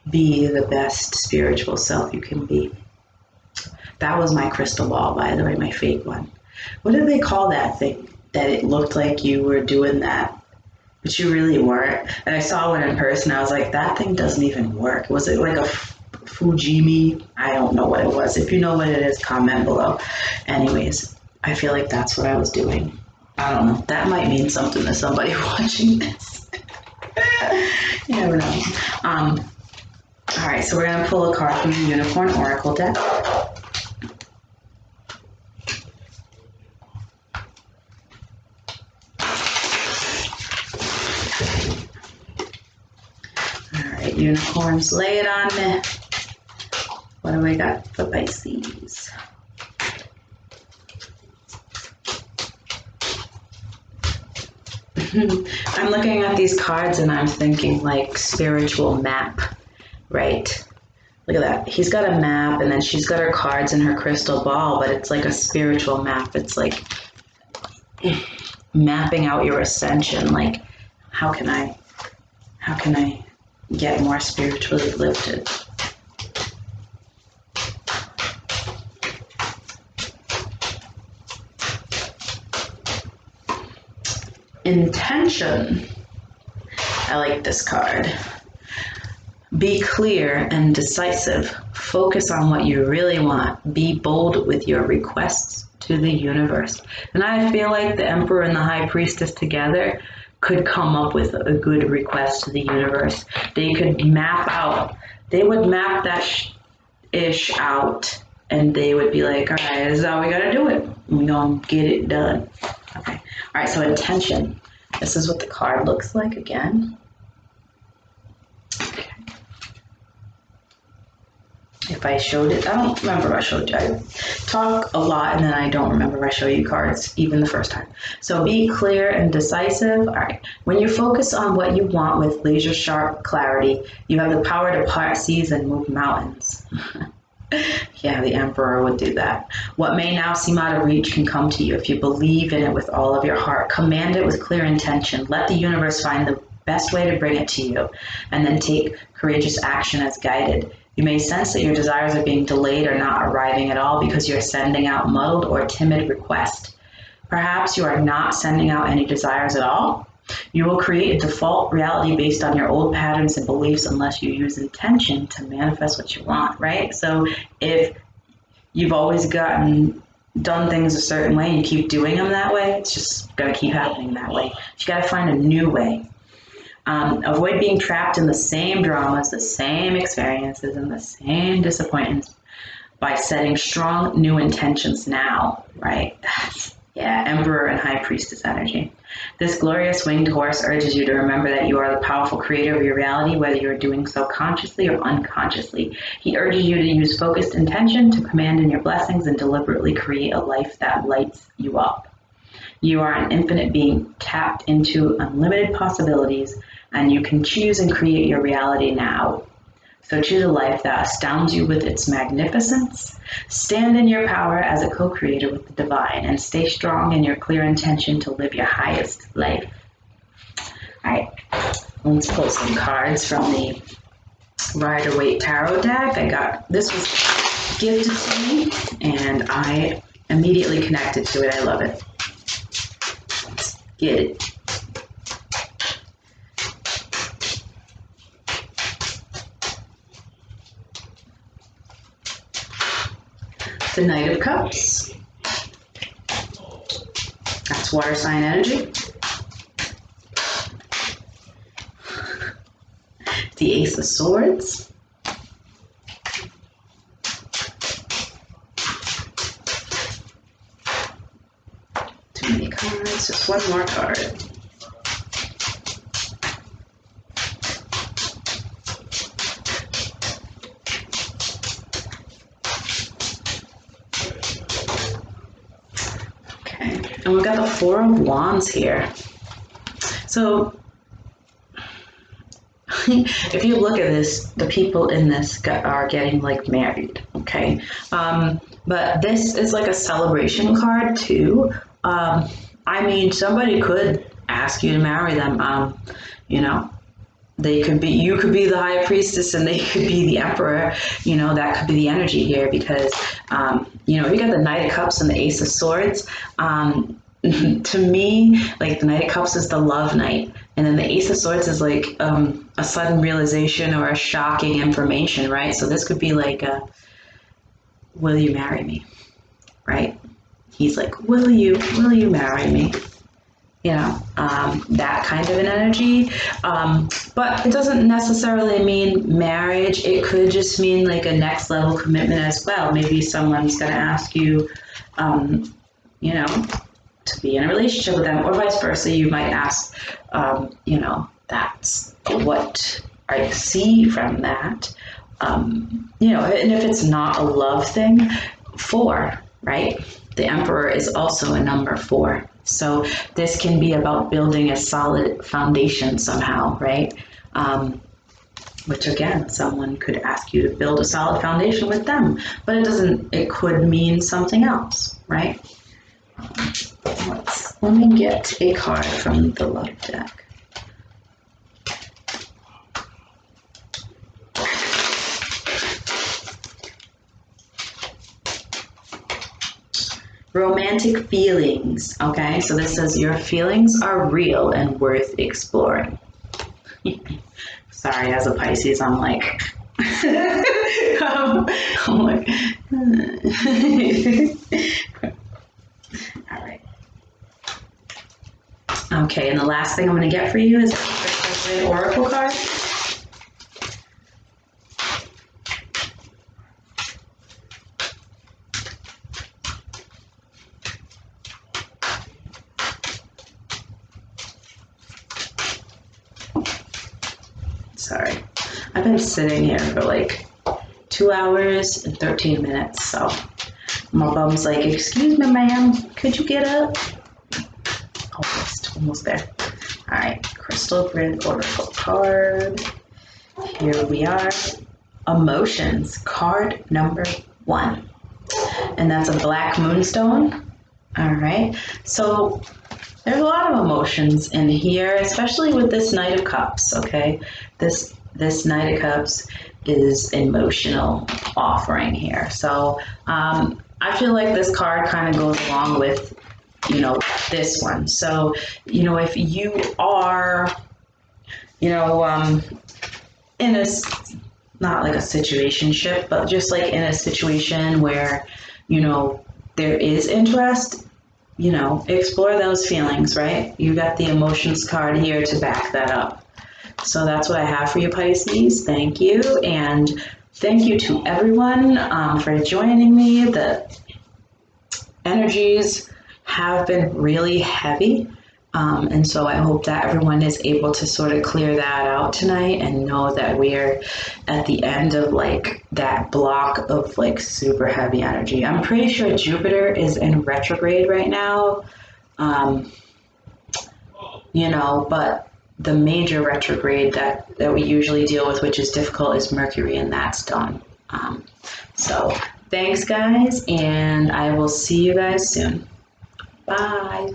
[SPEAKER 1] be the best spiritual self you can be. That was my crystal ball, by the way, my fake one. What did they call that thing? That it looked like you were doing that, but you really weren't. And I saw one in person. I was like, that thing doesn't even work. Was it like a Fujimi? I don't know what it was. If you know what it is, comment below. Anyways, I feel like that's what I was doing. I don't know. That might mean something to somebody watching this. You never know. All right, so we're going to pull a card from the Unicorn Oracle deck. All right, unicorns, lay it on me. What do we got for Pisces? I'm looking at these cards and I'm thinking like spiritual map, right? Look at that. He's got a map and then she's got her cards and her crystal ball, but it's like a spiritual map. It's like mapping out your ascension. Like, how can I get more spiritually lifted? Intention. I like this card. Be clear and decisive. Focus on what you really want. Be bold with your requests to the universe. And I feel like the Emperor and the High Priestess together could come up with a good request to the universe. They could map out, they would map that ish out and they would be like, all right, this is how we gotta do it. We're gonna get it done. Okay. All right, so intention. This is what the card looks like again. Okay. If I showed it, I don't remember if I showed you. I talk a lot and then I don't remember if I show you cards even the first time. So be clear and decisive. All right. When you focus on what you want with laser sharp clarity, you have the power to part seas and move mountains. Yeah, the Emperor would do that. What may now seem out of reach can come to you if you believe in it with all of your heart. Command it with clear intention. Let the universe find the best way to bring it to you, and then take courageous action as guided. You may sense that your desires are being delayed or not arriving at all because you're sending out muddled or timid requests. Perhaps you are not sending out any desires at all. You will create a default reality based on your old patterns and beliefs unless you use intention to manifest what you want, right? So if you've always done things a certain way and you keep doing them that way, it's just going to keep happening that way. You got to find a new way. Avoid being trapped in the same dramas, the same experiences, and the same disappointments by setting strong new intentions now, right? Yeah, Emperor and High Priestess energy. This glorious winged horse urges you to remember that you are the powerful creator of your reality, whether you're doing so consciously or unconsciously. He urges you to use focused intention to command in your blessings and deliberately create a life that lights you up. You are an infinite being tapped into unlimited possibilities, and you can choose and create your reality now. So choose a life that astounds you with its magnificence. Stand in your power as a co-creator with the divine, and stay strong in your clear intention to live your highest life. All right, let's pull some cards from the Rider-Waite Tarot deck. This was gifted to me, and I immediately connected to it. I love it. Let's get it. The Knight of Cups. That's water sign energy. The Ace of Swords. Too many cards, just one more card. And we've got the Four of Wands here. So if you look at this, the people in this are getting like married, okay? But this is like a celebration card too. I mean, somebody could ask you to marry them. You know, you could be the High Priestess and they could be the Emperor. You know, that could be the energy here because, you know, you got the Knight of Cups and the Ace of Swords. To me, like the Knight of Cups is the love knight, and then the Ace of Swords is like a sudden realization or a shocking information, right? So this could be like, will you marry me, right? He's like, will you marry me? You know, that kind of an energy. But it doesn't necessarily mean marriage. It could just mean like a next level commitment as well. Maybe someone's going to ask you, you know, to be in a relationship with them, or vice versa. You might ask, you know, that's what I see from that. You know, and if it's not a love thing, 4, right? The Emperor is also a number 4. So this can be about building a solid foundation somehow, right? Which again, someone could ask you to build a solid foundation with them, but it could mean something else, right? Let me get a card from the love deck. Romantic feelings, okay? So this says your feelings are real and worth exploring. Sorry, as a Pisces, I'm like, I'm like, all right. Okay, and the last thing I'm going to get for you is an oracle card. Sorry, I've been sitting here for like 2 hours and 13 minutes, so my bum's like, excuse me, ma'am, could you get up? Almost there. All right, crystal grid oracle card. Here we are. Emotions, card number 1. And that's a black moonstone. All right, so There's a lot of emotions in here, especially with this Knight of Cups, okay? This Knight of Cups is emotional offering here. So I feel like this card kind of goes along with, you know, this one. So, you know, if you are, you know, in a, not like a situationship, but just like in a situation where, you know, there is interest, you know, explore those feelings, right? You got the emotions card here to back that up. So that's what I have for you, Pisces. Thank you. And thank you to everyone for joining me. The energies have been really heavy. And so I hope that everyone is able to sort of clear that out tonight and know that we're at the end of like that block of like super heavy energy. I'm pretty sure Jupiter is in retrograde right now, you know, but the major retrograde that we usually deal with, which is difficult, is Mercury, and that's done. So thanks, guys, and I will see you guys soon. Bye.